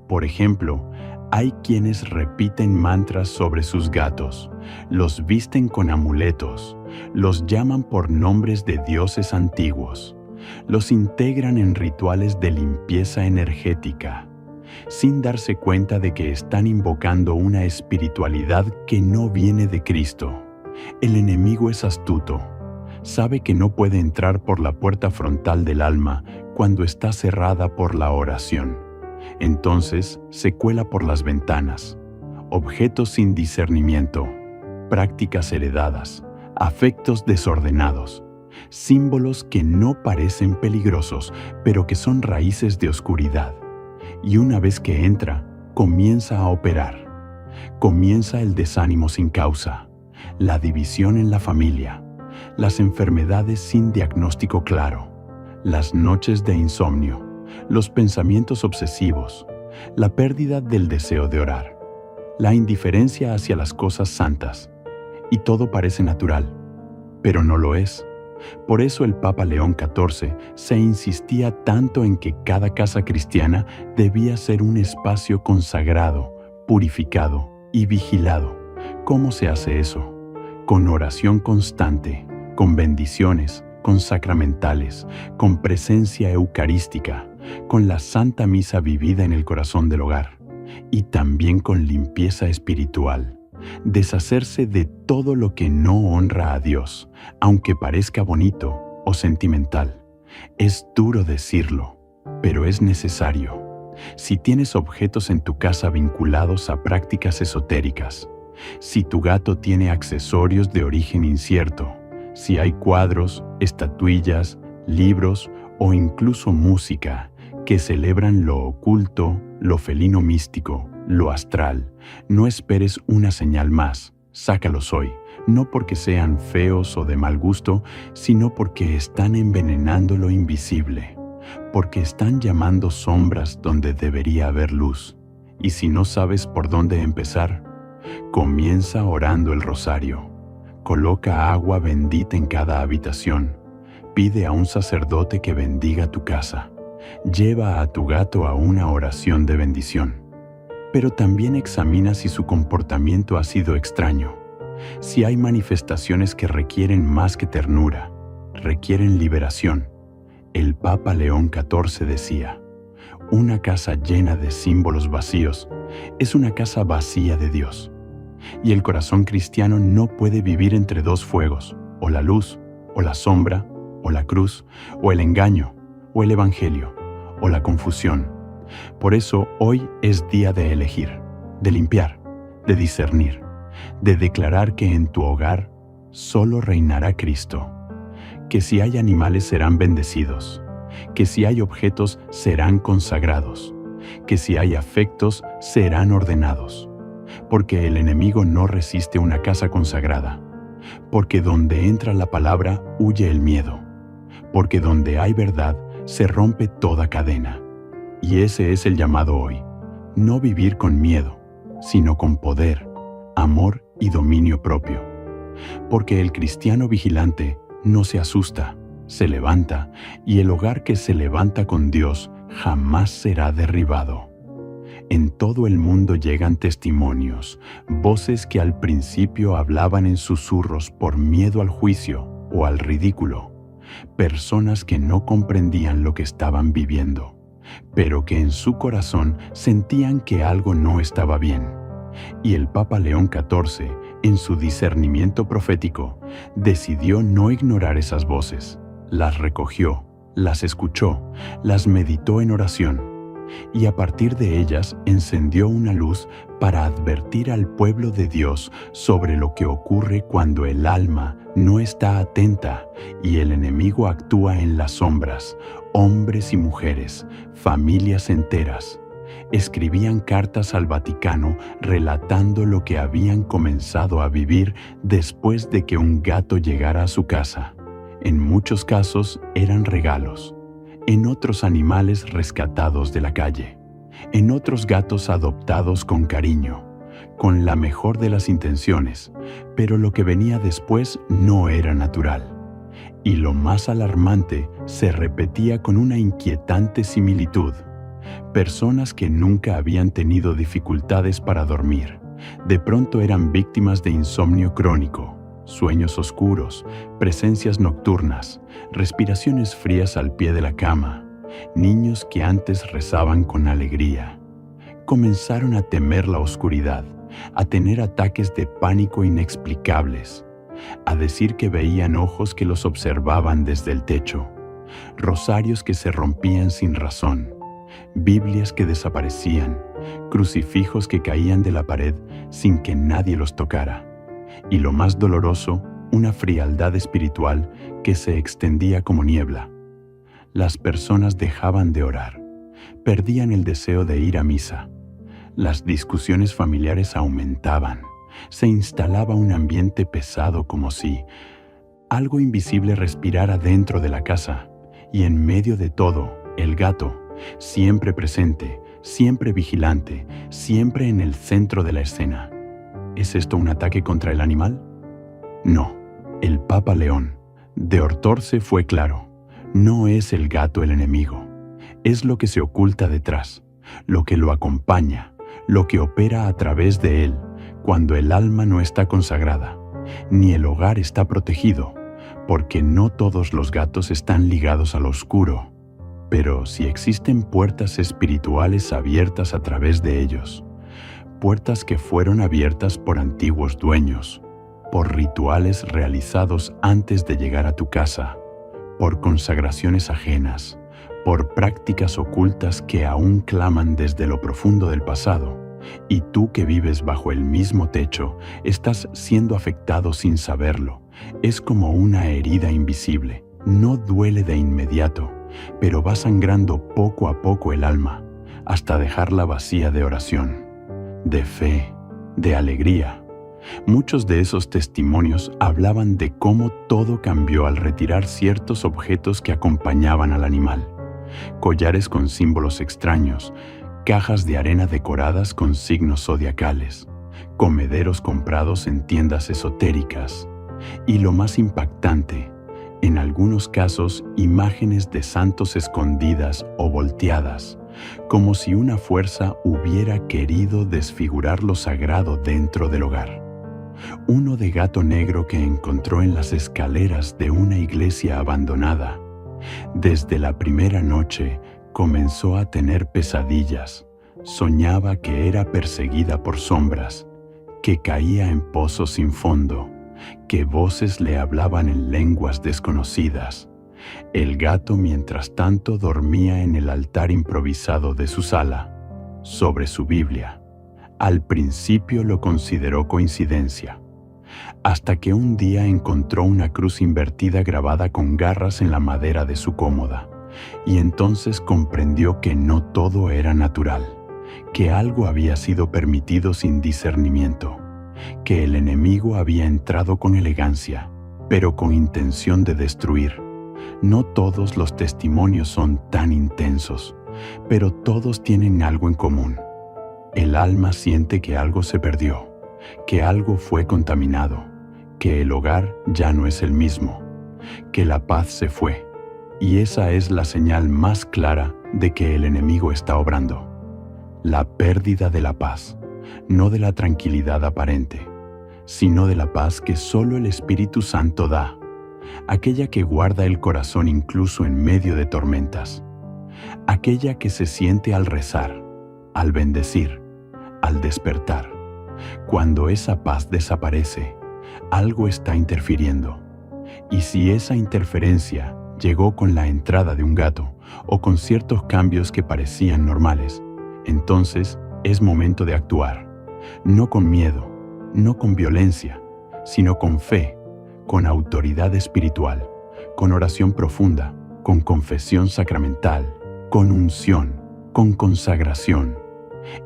Por ejemplo, hay quienes repiten mantras sobre sus gatos, los visten con amuletos, los llaman por nombres de dioses antiguos, los integran en rituales de limpieza energética, sin darse cuenta de que están invocando una espiritualidad que no viene de Cristo. El enemigo es astuto. Sabe que no puede entrar por la puerta frontal del alma cuando está cerrada por la oración. Entonces se cuela por las ventanas. Objetos sin discernimiento, prácticas heredadas, afectos desordenados, símbolos que no parecen peligrosos, pero que son raíces de oscuridad. Y una vez que entra, comienza a operar. Comienza el desánimo sin causa, la división en la familia, las enfermedades sin diagnóstico claro, las noches de insomnio, los pensamientos obsesivos, la pérdida del deseo de orar, la indiferencia hacia las cosas santas. Y todo parece natural, pero no lo es. Por eso el Papa León XIV se insistía tanto en que cada casa cristiana debía ser un espacio consagrado, purificado y vigilado. ¿Cómo se hace eso? Con oración constante, con bendiciones, con sacramentales, con presencia eucarística, con la Santa Misa vivida en el corazón del hogar, y también con limpieza espiritual. Deshacerse de todo lo que no honra a Dios, aunque parezca bonito o sentimental. Es duro decirlo, pero es necesario. Si tienes objetos en tu casa vinculados a prácticas esotéricas, si tu gato tiene accesorios de origen incierto, si hay cuadros, estatuillas, libros o incluso música que celebran lo oculto, lo felino místico, lo astral, no esperes una señal más, sácalos hoy, no porque sean feos o de mal gusto, sino porque están envenenando lo invisible, porque están llamando sombras donde debería haber luz. Y si no sabes por dónde empezar, comienza orando el rosario. Coloca agua bendita en cada habitación. Pide a un sacerdote que bendiga tu casa. Lleva a tu gato a una oración de bendición. Pero también examina si su comportamiento ha sido extraño. Si hay manifestaciones que requieren más que ternura, requieren liberación. El Papa León XIV decía: una casa llena de símbolos vacíos es una casa vacía de Dios. Y el corazón cristiano no puede vivir entre dos fuegos, o la luz, o la sombra, o la cruz, o el engaño, o el evangelio, o la confusión. Por eso hoy es día de elegir, de limpiar, de discernir, de declarar que en tu hogar solo reinará Cristo, que si hay animales serán bendecidos, que si hay objetos serán consagrados, que si hay afectos serán ordenados, porque el enemigo no resiste una casa consagrada, porque donde entra la palabra huye el miedo, porque donde hay verdad se rompe toda cadena. Y ese es el llamado hoy, no vivir con miedo, sino con poder, amor y dominio propio. Porque el cristiano vigilante no se asusta, se levanta, y el hogar que se levanta con Dios jamás será derribado. En todo el mundo llegan testimonios, voces que al principio hablaban en susurros por miedo al juicio o al ridículo, personas que no comprendían lo que estaban viviendo, pero que en su corazón sentían que algo no estaba bien. Y el Papa León XIV, en su discernimiento profético, decidió no ignorar esas voces. Las recogió, las escuchó, las meditó en oración, y a partir de ellas encendió una luz para advertir al pueblo de Dios sobre lo que ocurre cuando el alma no está atenta y el enemigo actúa en las sombras. Hombres y mujeres, familias enteras, escribían cartas al Vaticano relatando lo que habían comenzado a vivir después de que un gato llegara a su casa. En muchos casos eran regalos, en otros animales rescatados de la calle, en otros gatos adoptados con cariño, con la mejor de las intenciones, pero lo que venía después no era natural. Y lo más alarmante se repetía con una inquietante similitud. Personas que nunca habían tenido dificultades para dormir, de pronto eran víctimas de insomnio crónico, sueños oscuros, presencias nocturnas, respiraciones frías al pie de la cama, niños que antes rezaban con alegría. Comenzaron a temer la oscuridad, a tener ataques de pánico inexplicables, a decir que veían ojos que los observaban desde el techo, rosarios que se rompían sin razón, Biblias que desaparecían, crucifijos que caían de la pared sin que nadie los tocara. Y lo más doloroso, una frialdad espiritual que se extendía como niebla. Las personas dejaban de orar, perdían el deseo de ir a misa. Las discusiones familiares aumentaban. Se instalaba un ambiente pesado como si algo invisible respirara dentro de la casa. Y en medio de todo, el gato, siempre presente, siempre vigilante, siempre en el centro de la escena. ¿Es esto un ataque contra el animal? No. El Papa León de XIV fue claro. No es el gato el enemigo. Es lo que se oculta detrás, lo que lo acompaña, lo que opera a través de él cuando el alma no está consagrada, ni el hogar está protegido, porque no todos los gatos están ligados al oscuro. Pero si existen puertas espirituales abiertas a través de ellos, puertas que fueron abiertas por antiguos dueños, por rituales realizados antes de llegar a tu casa, por consagraciones ajenas, por prácticas ocultas que aún claman desde lo profundo del pasado, y tú que vives bajo el mismo techo, estás siendo afectado sin saberlo. Es como una herida invisible, no duele de inmediato, pero va sangrando poco a poco el alma, hasta dejarla vacía de oración, de fe, de alegría. Muchos de esos testimonios hablaban de cómo todo cambió al retirar ciertos objetos que acompañaban al animal. Collares con símbolos extraños, cajas de arena decoradas con signos zodiacales, comederos comprados en tiendas esotéricas. Y lo más impactante, En algunos casos, imágenes de santos escondidas o volteadas, como si una fuerza hubiera querido desfigurar lo sagrado dentro del hogar. Uno de gato negro que encontró en las escaleras de una iglesia abandonada. Desde la primera noche comenzó a tener pesadillas. Soñaba que era perseguida por sombras, que caía en pozos sin fondo, que voces le hablaban en lenguas desconocidas. El gato, mientras tanto, dormía en el altar improvisado de su sala, sobre su Biblia. Al principio lo consideró coincidencia, hasta que un día encontró una cruz invertida grabada con garras en la madera de su cómoda, y entonces comprendió que no todo era natural, que algo había sido permitido sin discernimiento, que el enemigo había entrado con elegancia, pero con intención de destruir. No todos los testimonios son tan intensos, pero todos tienen algo en común. El alma siente que algo se perdió, que algo fue contaminado, que el hogar ya no es el mismo, que la paz se fue, y esa es la señal más clara de que el enemigo está obrando. La pérdida de la paz, no de la tranquilidad aparente, sino de la paz que solo el Espíritu Santo da, aquella que guarda el corazón incluso en medio de tormentas, aquella que se siente al rezar, al bendecir, al despertar. Cuando esa paz desaparece, algo está interfiriendo. Y si esa interferencia llegó con la entrada de un gato o con ciertos cambios que parecían normales, entonces es momento de actuar, no con miedo, no con violencia, sino con fe, con autoridad espiritual, con oración profunda, con confesión sacramental, con unción, con consagración.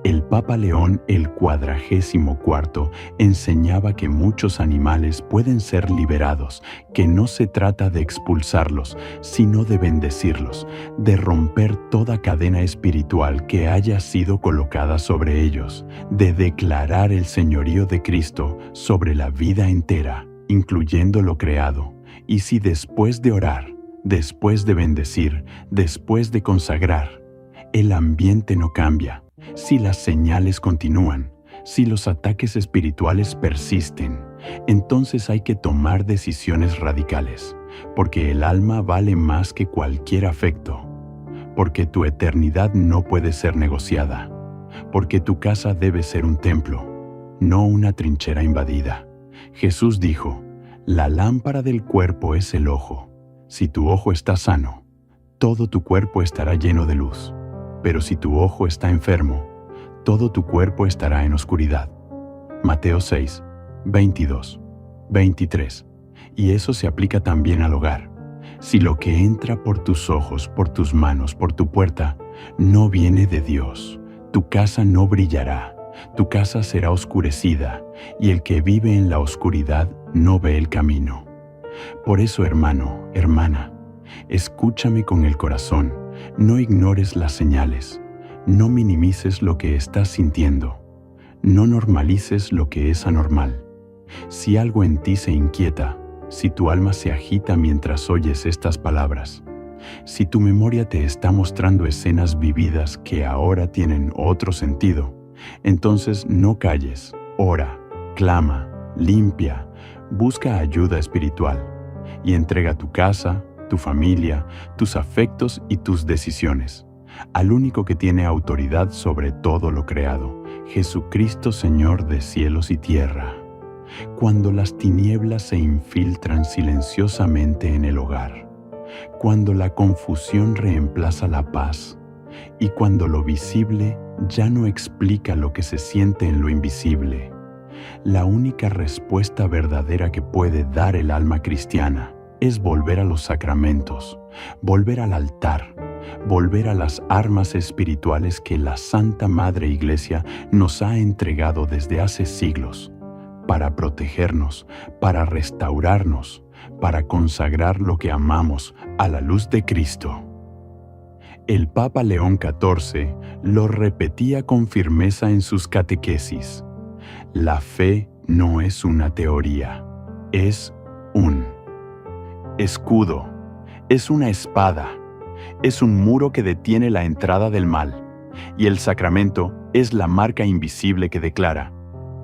El Papa León el 44º enseñaba que muchos animales pueden ser liberados, que no se trata de expulsarlos, sino de bendecirlos, de romper toda cadena espiritual que haya sido colocada sobre ellos, de declarar el señorío de Cristo sobre la vida entera, incluyendo lo creado. Y si después de orar, después de bendecir, después de consagrar, el ambiente no cambia, si las señales continúan, si los ataques espirituales persisten, entonces hay que tomar decisiones radicales, porque el alma vale más que cualquier afecto, porque tu eternidad no puede ser negociada, porque tu casa debe ser un templo, no una trinchera invadida. Jesús dijo, la lámpara del cuerpo es el ojo. Si tu ojo está sano, todo tu cuerpo estará lleno de luz. Pero si tu ojo está enfermo, todo tu cuerpo estará en oscuridad. Mateo 6, 22, 23. Y eso se aplica también al hogar. Si lo que entra por tus ojos, por tus manos, por tu puerta, no viene de Dios, tu casa no brillará, tu casa será oscurecida, y el que vive en la oscuridad no ve el camino. Por eso, hermano, hermana, escúchame con el corazón. No ignores las señales, no minimices lo que estás sintiendo, no normalices lo que es anormal. Si algo en ti se inquieta, si tu alma se agita mientras oyes estas palabras, si tu memoria te está mostrando escenas vividas que ahora tienen otro sentido, entonces no calles, ora, clama, limpia, busca ayuda espiritual y entrega tu casa, tu familia, tus afectos y tus decisiones al único que tiene autoridad sobre todo lo creado, Jesucristo, Señor de cielos y tierra. Cuando las tinieblas se infiltran silenciosamente en el hogar, cuando la confusión reemplaza la paz y cuando lo visible ya no explica lo que se siente en lo invisible, la única respuesta verdadera que puede dar el alma cristiana es volver a los sacramentos, volver al altar, volver a las armas espirituales que la Santa Madre Iglesia nos ha entregado desde hace siglos, para protegernos, para restaurarnos, para consagrar lo que amamos a la luz de Cristo. El Papa León XIV lo repetía con firmeza en sus catequesis. La fe no es una teoría, es un escudo, es una espada, es un muro que detiene la entrada del mal, y el sacramento es la marca invisible que declara: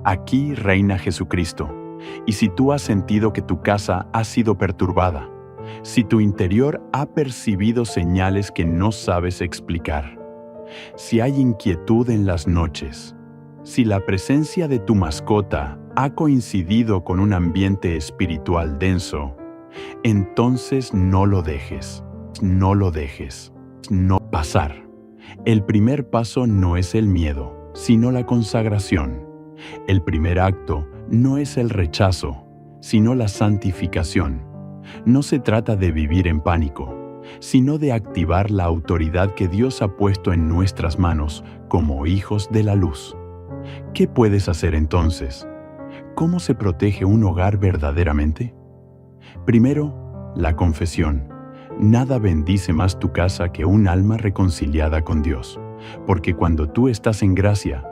aquí reina Jesucristo. Y si tú has sentido que tu casa ha sido perturbada, si tu interior ha percibido señales que no sabes explicar, si hay inquietud en las noches, si la presencia de tu mascota ha coincidido con un ambiente espiritual denso, entonces no lo dejes, no pasar. El primer paso no es el miedo, sino la consagración. El primer acto no es el rechazo, sino la santificación. No se trata de vivir en pánico, sino de activar la autoridad que Dios ha puesto en nuestras manos como hijos de la luz. ¿Qué puedes hacer entonces? ¿Cómo se protege un hogar verdaderamente? Primero, la confesión. Nada bendice más tu casa que un alma reconciliada con Dios, porque cuando tú estás en gracia,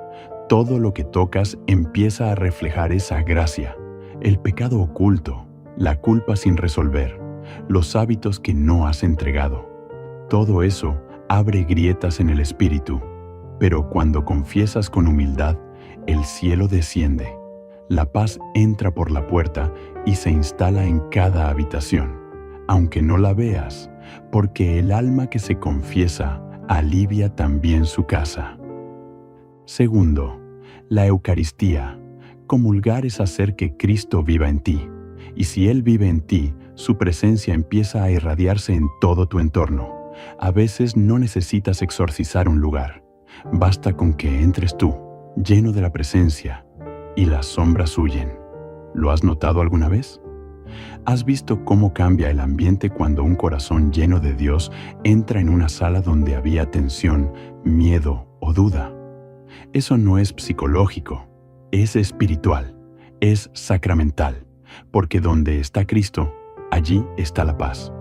todo lo que tocas empieza a reflejar esa gracia, el pecado oculto, la culpa sin resolver, los hábitos que no has entregado. Todo eso abre grietas en el espíritu, pero cuando confiesas con humildad, el cielo desciende, la paz entra por la puerta y se instala en cada habitación, aunque no la veas, porque el alma que se confiesa alivia también su casa. Segundo, la Eucaristía. Comulgar es hacer que Cristo viva en ti, y si Él vive en ti, su presencia empieza a irradiarse en todo tu entorno. A veces no necesitas exorcizar un lugar, basta con que entres tú, lleno de la presencia, y las sombras huyen. ¿Lo has notado alguna vez? ¿Has visto cómo cambia el ambiente cuando un corazón lleno de Dios entra en una sala donde había tensión, miedo o duda? Eso no es psicológico, es espiritual, es sacramental, porque donde está Cristo, allí está la paz.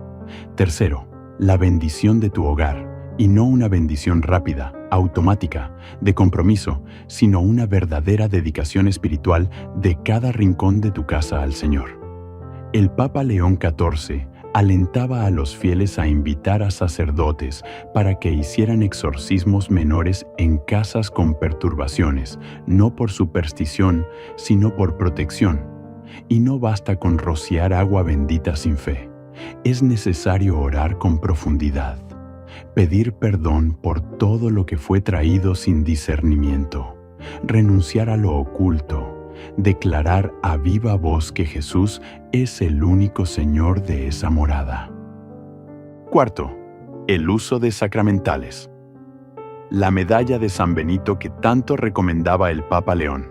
Tercero, la bendición de tu hogar, y no una bendición rápida, automática, de compromiso, sino una verdadera dedicación espiritual de cada rincón de tu casa al Señor. El Papa León XIV alentaba a los fieles a invitar a sacerdotes para que hicieran exorcismos menores en casas con perturbaciones, no por superstición, sino por protección. Y no basta con rociar agua bendita sin fe. Es necesario orar con profundidad, pedir perdón por todo lo que fue traído sin discernimiento, renunciar a lo oculto, declarar a viva voz que Jesús es el único Señor de esa morada. Cuarto, el uso de sacramentales. La medalla de San Benito que tanto recomendaba el Papa León.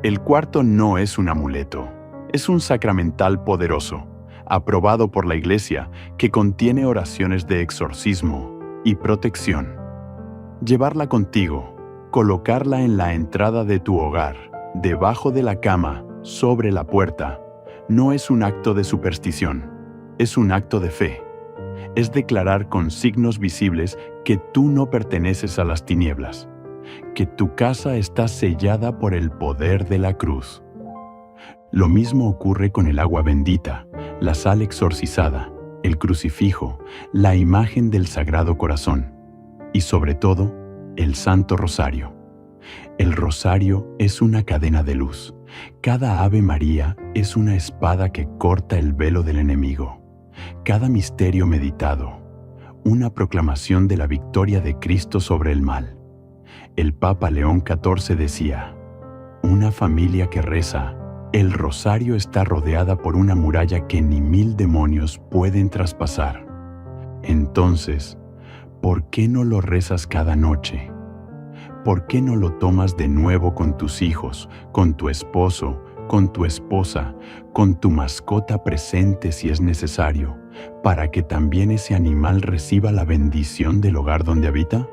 El cuarto no es un amuleto, es un sacramental poderoso, aprobado por la Iglesia, que contiene oraciones de exorcismo y protección. Llevarla contigo, colocarla en la entrada de tu hogar, debajo de la cama, sobre la puerta, no es un acto de superstición, es un acto de fe. Es declarar con signos visibles que tú no perteneces a las tinieblas, que tu casa está sellada por el poder de la cruz. Lo mismo ocurre con el agua bendita, la sal exorcizada, el crucifijo, la imagen del Sagrado Corazón y sobre todo, el Santo Rosario. El rosario es una cadena de luz. Cada Ave María es una espada que corta el velo del enemigo. Cada misterio meditado, una proclamación de la victoria de Cristo sobre el mal. El Papa León XIV decía: una familia que reza el rosario está rodeada por una muralla que ni 1000 demonios pueden traspasar. Entonces, ¿por qué no lo rezas cada noche? ¿Por qué no lo tomas de nuevo con tus hijos, con tu esposo, con tu esposa, con tu mascota presente si es necesario, para que también ese animal reciba la bendición del hogar donde habita?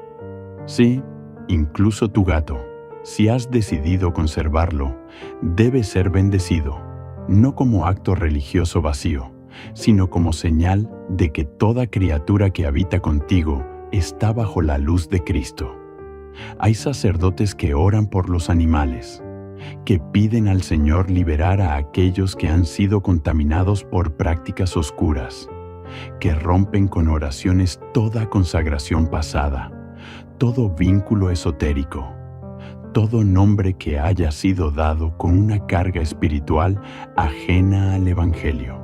Sí, incluso tu gato, si has decidido conservarlo, debe ser bendecido, no como acto religioso vacío, sino como señal de que toda criatura que habita contigo está bajo la luz de Cristo. Hay sacerdotes que oran por los animales. que piden al Señor liberar a aquellos que han sido contaminados por prácticas oscuras, que rompen con oraciones toda consagración pasada, todo vínculo esotérico, todo nombre que haya sido dado con una carga espiritual ajena al Evangelio.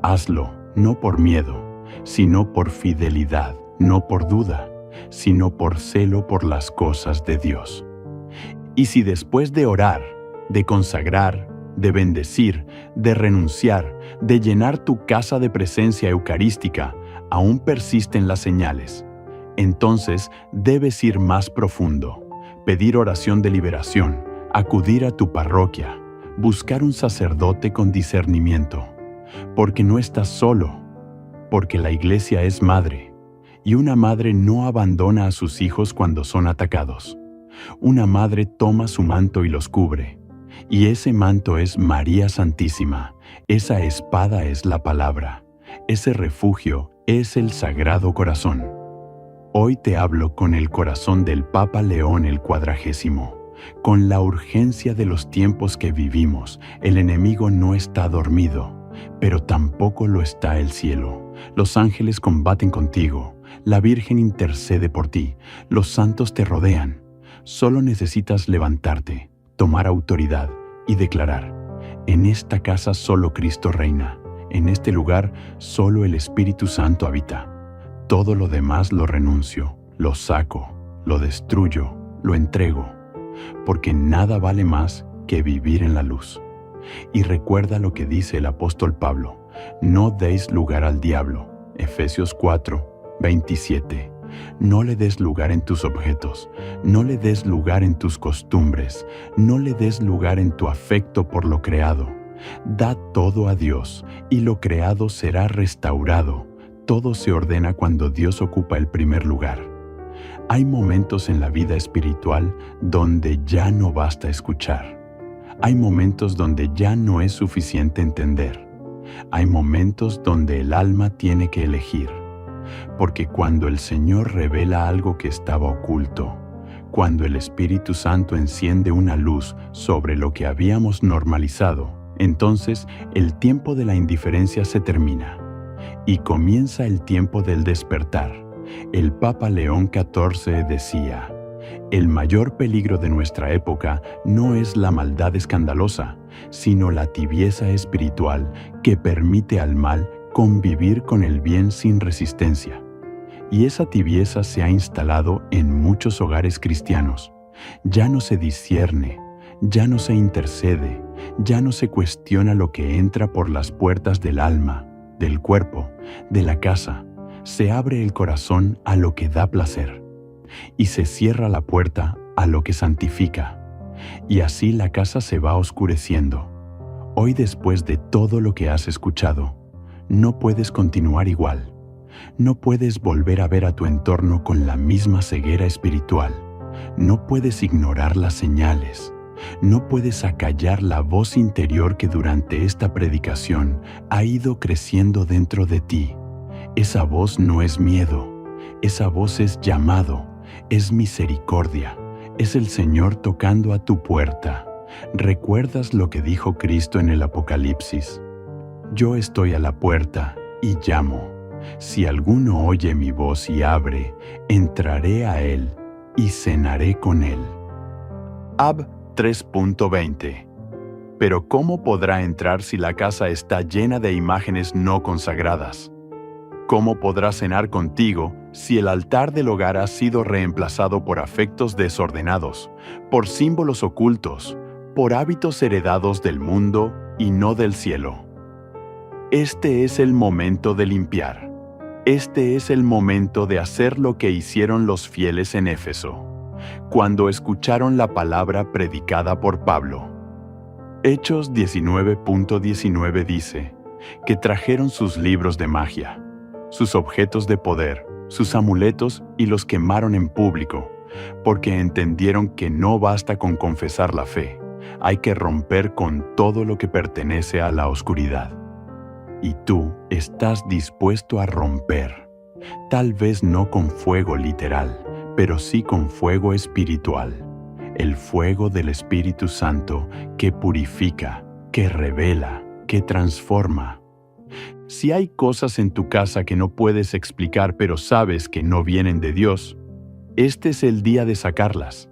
Hazlo no por miedo, sino por fidelidad, no por duda, sino por celo por las cosas de Dios. Y si después de orar, de consagrar, de bendecir, de renunciar, de llenar tu casa de presencia eucarística, aún persisten las señales, entonces debes ir más profundo, pedir oración de liberación, acudir a tu parroquia, buscar un sacerdote con discernimiento, porque no estás solo, porque la Iglesia es madre, y una madre no abandona a sus hijos cuando son atacados. Una madre toma su manto y los cubre, y ese manto es María Santísima, esa espada es la palabra, ese refugio es el Sagrado Corazón. Hoy te hablo con el corazón del Papa León el XV, con la urgencia de los tiempos que vivimos. El enemigo no está dormido, pero tampoco lo está el cielo. Los ángeles combaten contigo, la Virgen intercede por ti, los santos te rodean. Solo necesitas levantarte, tomar autoridad y declarar: en esta casa solo Cristo reina, en este lugar solo el Espíritu Santo habita. Todo lo demás lo renuncio, lo saco, lo destruyo, lo entrego, porque nada vale más que vivir en la luz. Y recuerda lo que dice el apóstol Pablo: no deis lugar al diablo. Efesios 4, 27. No le des lugar en tus objetos, no le des lugar en tus costumbres, no le des lugar en tu afecto por lo creado. Da todo a Dios y lo creado será restaurado. Todo se ordena cuando Dios ocupa el primer lugar. Hay momentos en la vida espiritual donde ya no basta escuchar. Hay momentos donde ya no es suficiente entender. Hay momentos donde el alma tiene que elegir. Porque cuando el Señor revela algo que estaba oculto, cuando el Espíritu Santo enciende una luz sobre lo que habíamos normalizado, entonces el tiempo de la indiferencia se termina y comienza el tiempo del despertar. El Papa León XIV decía: el mayor peligro de nuestra época no es la maldad escandalosa, sino la tibieza espiritual que permite al mal convivir con el bien sin resistencia. Y esa tibieza se ha instalado en muchos hogares cristianos. Ya no se discierne, ya no se intercede, ya no se cuestiona lo que entra por las puertas del alma, del cuerpo, de la casa. Se abre el corazón a lo que da placer y se cierra la puerta a lo que santifica. Y así la casa se va oscureciendo. Hoy, después de todo lo que has escuchado, no puedes continuar igual. No puedes volver a ver a tu entorno con la misma ceguera espiritual. No puedes ignorar las señales. No puedes acallar la voz interior que durante esta predicación ha ido creciendo dentro de ti. Esa voz no es miedo. Esa voz es llamado, es misericordia. Es el Señor tocando a tu puerta. ¿Recuerdas lo que dijo Cristo en el Apocalipsis? Yo estoy a la puerta y llamo. Si alguno oye mi voz y abre, entraré a él y cenaré con él. Ab 3.20. Pero ¿cómo podrá entrar si la casa está llena de imágenes no consagradas? ¿Cómo podrá cenar contigo si el altar del hogar ha sido reemplazado por afectos desordenados, por símbolos ocultos, por hábitos heredados del mundo y no del cielo? Este es el momento de limpiar. Este es el momento de hacer lo que hicieron los fieles en Éfeso, cuando escucharon la palabra predicada por Pablo. Hechos 19.19 dice que trajeron sus libros de magia, sus objetos de poder, sus amuletos y los quemaron en público, porque entendieron que no basta con confesar la fe, hay que romper con todo lo que pertenece a la oscuridad. Y tú estás dispuesto a romper, tal vez no con fuego literal, pero sí con fuego espiritual. el fuego del Espíritu Santo que purifica, que revela, que transforma. Si hay cosas en tu casa que no puedes explicar pero sabes que no vienen de Dios, este es el día de sacarlas.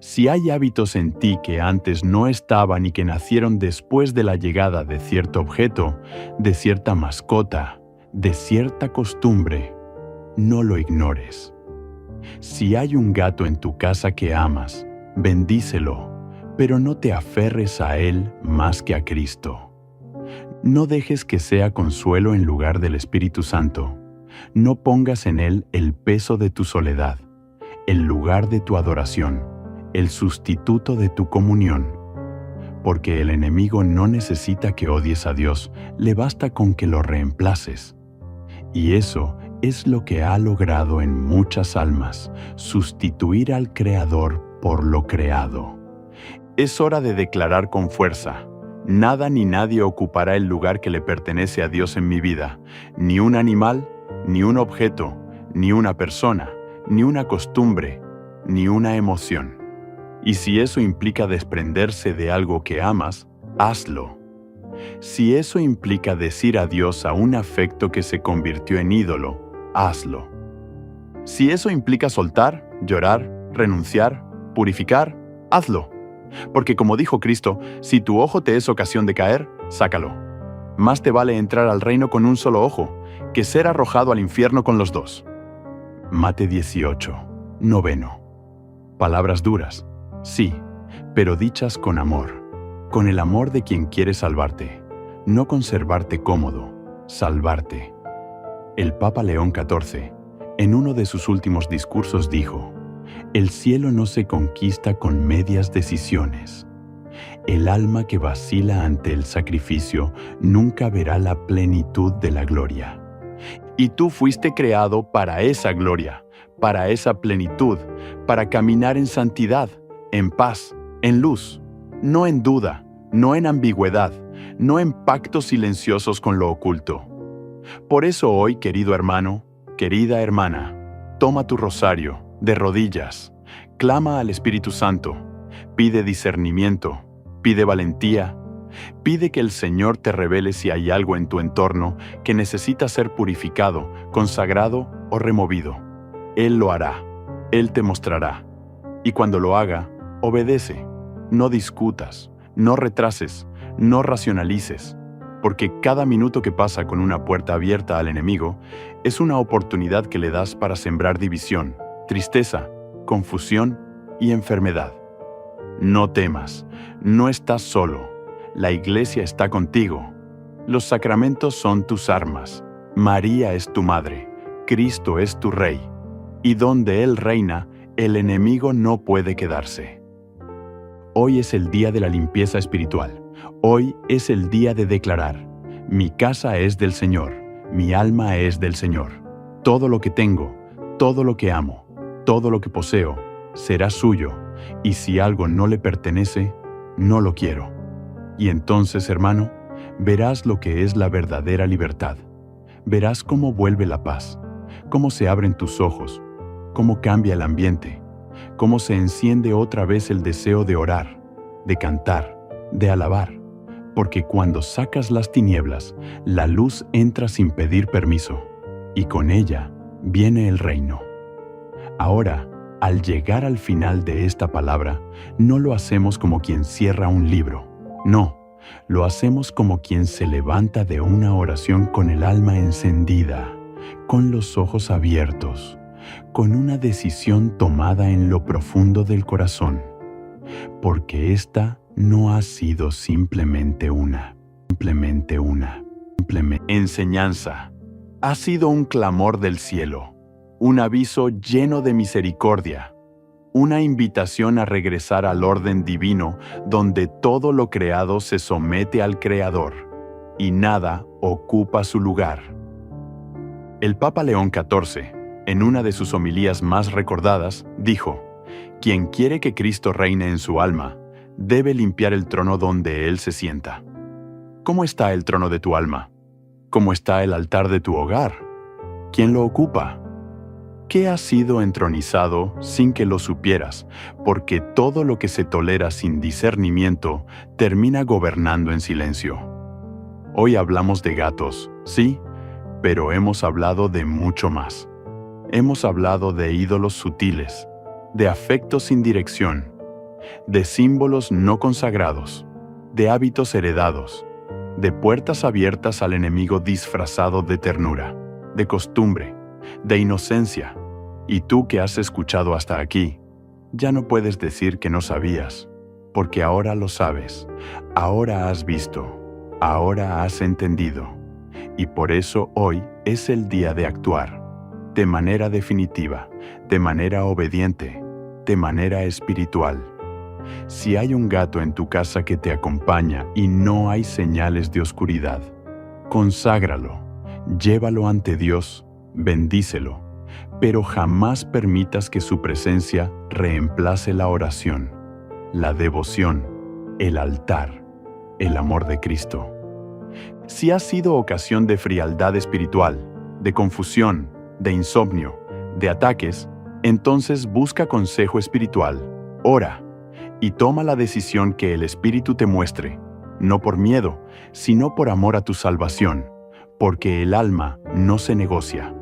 Si hay hábitos en ti que antes no estaban y que nacieron después de la llegada de cierto objeto, de cierta mascota, de cierta costumbre, no lo ignores. Si hay un gato en tu casa que amas, bendícelo, pero no te aferres a él más que a Cristo. No dejes que sea consuelo en lugar del Espíritu Santo. No pongas en él el peso de tu soledad, el lugar de tu adoración, el sustituto de tu comunión. Porque el enemigo no necesita que odies a Dios, le basta con que lo reemplaces. Y eso es lo que ha logrado en muchas almas, sustituir al Creador por lo creado. Es hora de declarar con fuerza: nada ni nadie ocupará el lugar que le pertenece a Dios en mi vida, ni un animal, ni un objeto, ni una persona, ni una costumbre, ni una emoción. Y si eso implica desprenderse de algo que amas, hazlo. Si eso implica decir adiós a un afecto que se convirtió en ídolo, hazlo. Si eso implica soltar, llorar, renunciar, purificar, hazlo. Porque como dijo Cristo, si tu ojo te es ocasión de caer, sácalo. Más te vale entrar al reino con un solo ojo, que ser arrojado al infierno con los dos. Mate 18, 9. Palabras duras, sí, pero dichas con amor, con el amor de quien quiere salvarte, no conservarte cómodo, salvarte. El Papa León XIV, en uno de sus últimos discursos dijo: el cielo no se conquista con medias decisiones. El alma que vacila ante el sacrificio nunca verá la plenitud de la gloria. Y tú fuiste creado para esa gloria, para esa plenitud, para caminar en santidad, en paz, en luz, no en duda, no en ambigüedad, no en pactos silenciosos con lo oculto. Por eso hoy, querido hermano, querida hermana, toma tu rosario, de rodillas, clama al Espíritu Santo, pide discernimiento, pide valentía, pide que el Señor te revele si hay algo en tu entorno que necesita ser purificado, consagrado o removido. Él lo hará, Él te mostrará. Y cuando lo haga, obedece, no discutas, no retrases, no racionalices, porque cada minuto que pasa con una puerta abierta al enemigo es una oportunidad que le das para sembrar división, tristeza, confusión y enfermedad. No temas, no estás solo. La Iglesia está contigo. Los sacramentos son tus armas. María es tu madre. Cristo es tu Rey. Y donde Él reina, el enemigo no puede quedarse. Hoy es el día de la limpieza espiritual. Hoy es el día de declarar: mi casa es del Señor, mi alma es del Señor. Todo lo que tengo, todo lo que amo, todo lo que poseo, será suyo, y si algo no le pertenece, no lo quiero. Y entonces, hermano, verás lo que es la verdadera libertad. Verás cómo vuelve la paz, cómo se abren tus ojos, cómo cambia el ambiente, cómo se enciende otra vez el deseo de orar, de cantar, de alabar, porque cuando sacas las tinieblas, la luz entra sin pedir permiso, y con ella viene el reino. Ahora, al llegar al final de esta palabra, no lo hacemos como quien cierra un libro. No, lo hacemos como quien se levanta de una oración con el alma encendida, con los ojos abiertos, con una decisión tomada en lo profundo del corazón, porque esta no ha sido simplemente una enseñanza. Ha sido un clamor del cielo, un aviso lleno de misericordia, una invitación a regresar al orden divino donde todo lo creado se somete al Creador y nada ocupa su lugar. El Papa León XIV, en una de sus homilías más recordadas, dijo: quien quiere que Cristo reine en su alma, debe limpiar el trono donde Él se sienta. ¿Cómo está el trono de tu alma? ¿Cómo está el altar de tu hogar? ¿Quién lo ocupa? qué has sido entronizado sin que lo supieras? Porque todo lo que se tolera sin discernimiento termina gobernando en silencio. Hoy hablamos de gatos, sí, pero hemos hablado de mucho más. Hemos hablado de ídolos sutiles, de afectos sin dirección, de símbolos no consagrados, de hábitos heredados, de puertas abiertas al enemigo disfrazado de ternura, de costumbre, de inocencia. Y tú que has escuchado hasta aquí, ya no puedes decir que no sabías, porque ahora lo sabes, ahora has visto, ahora has entendido. Y por eso hoy es el día de actuar, de manera definitiva, de manera obediente, de manera espiritual. Si hay un gato en tu casa que te acompaña y no hay señales de oscuridad, conságralo, llévalo ante Dios, bendícelo, pero jamás permitas que su presencia reemplace la oración, la devoción, el altar, el amor de Cristo. Si ha sido ocasión de frialdad espiritual, de confusión, de insomnio, de ataques, entonces busca consejo espiritual, ora y toma la decisión que el Espíritu te muestre, no por miedo, sino por amor a tu salvación, porque el alma no se negocia.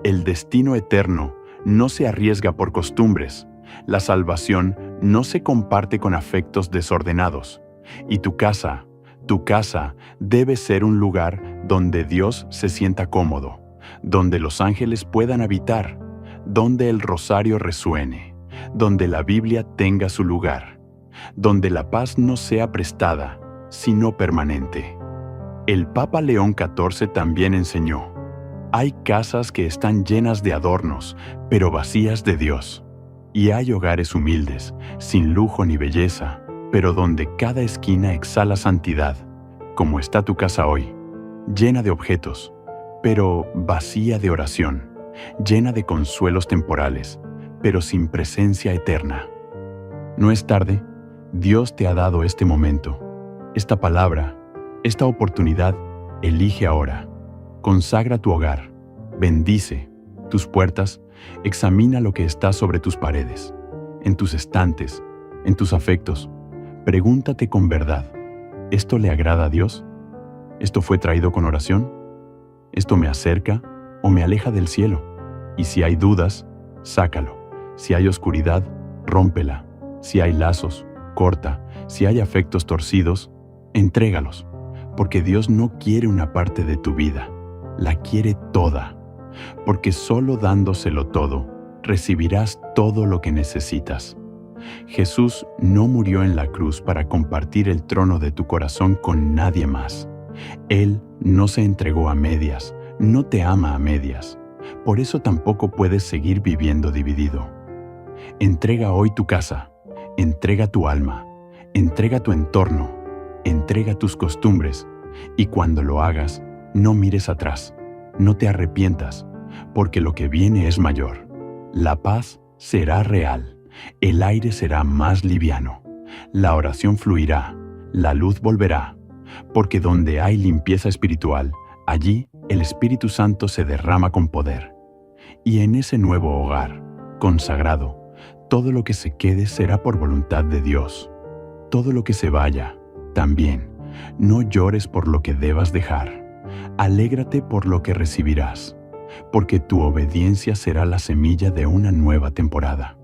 El destino eterno no se arriesga por costumbres, la salvación no se comparte con afectos desordenados, y tu casa debe ser un lugar donde Dios se sienta cómodo, donde los ángeles puedan habitar, donde el rosario resuene, donde la Biblia tenga su lugar, donde la paz no sea prestada, sino permanente. El Papa León XIV también enseñó: hay casas que están llenas de adornos, pero vacías de Dios. Y hay hogares humildes, sin lujo ni belleza, pero donde cada esquina exhala santidad, como está tu casa hoy, llena de objetos, pero vacía de oración, llena de consuelos temporales, pero sin presencia eterna. No es tarde, Dios te ha dado este momento, esta palabra, esta oportunidad. Elige ahora, consagra tu hogar, bendice tus puertas, examina lo que está sobre tus paredes, en tus estantes, en tus afectos. Pregúntate con verdad: ¿esto le agrada a Dios? ¿Esto fue traído con oración? ¿Esto me acerca o me aleja del cielo? Y si hay dudas, sácalo. Si hay oscuridad, rómpela. Si hay lazos, corta. Si hay afectos torcidos, entrégalos. Porque Dios no quiere una parte de tu vida, la quiere toda. Porque solo dándoselo todo, recibirás todo lo que necesitas. Jesús no murió en la cruz para compartir el trono de tu corazón con nadie más. Él no se entregó a medias, no te ama a medias. Por eso tampoco puedes seguir viviendo dividido. Entrega hoy tu casa, entrega tu alma, entrega tu entorno, entrega tus costumbres, y cuando lo hagas, no mires atrás, no te arrepientas, porque lo que viene es mayor. La paz será real, el aire será más liviano, la oración fluirá, la luz volverá, porque donde hay limpieza espiritual, allí el Espíritu Santo se derrama con poder. Y en ese nuevo hogar, consagrado, todo lo que se quede será por voluntad de Dios. Todo lo que se vaya, también. No llores por lo que debas dejar. Alégrate por lo que recibirás, porque tu obediencia será la semilla de una nueva temporada.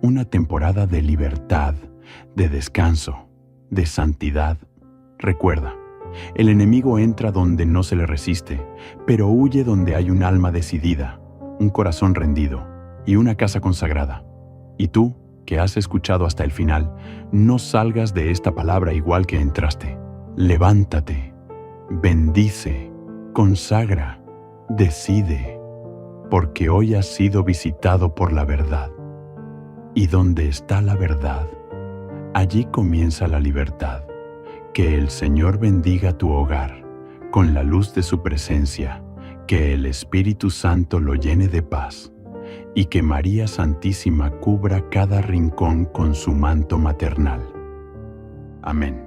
Una temporada de libertad, de descanso, de santidad. Recuerda, el enemigo entra donde no se le resiste, pero huye donde hay un alma decidida, un corazón rendido y una casa consagrada. Y tú, que has escuchado hasta el final, no salgas de esta palabra igual que entraste. Levántate, bendice, consagra, decide, porque hoy has sido visitado por la verdad. Y donde está la verdad, allí comienza la libertad. Que el Señor bendiga tu hogar con la luz de su presencia, que el Espíritu Santo lo llene de paz y que María Santísima cubra cada rincón con su manto maternal. Amén.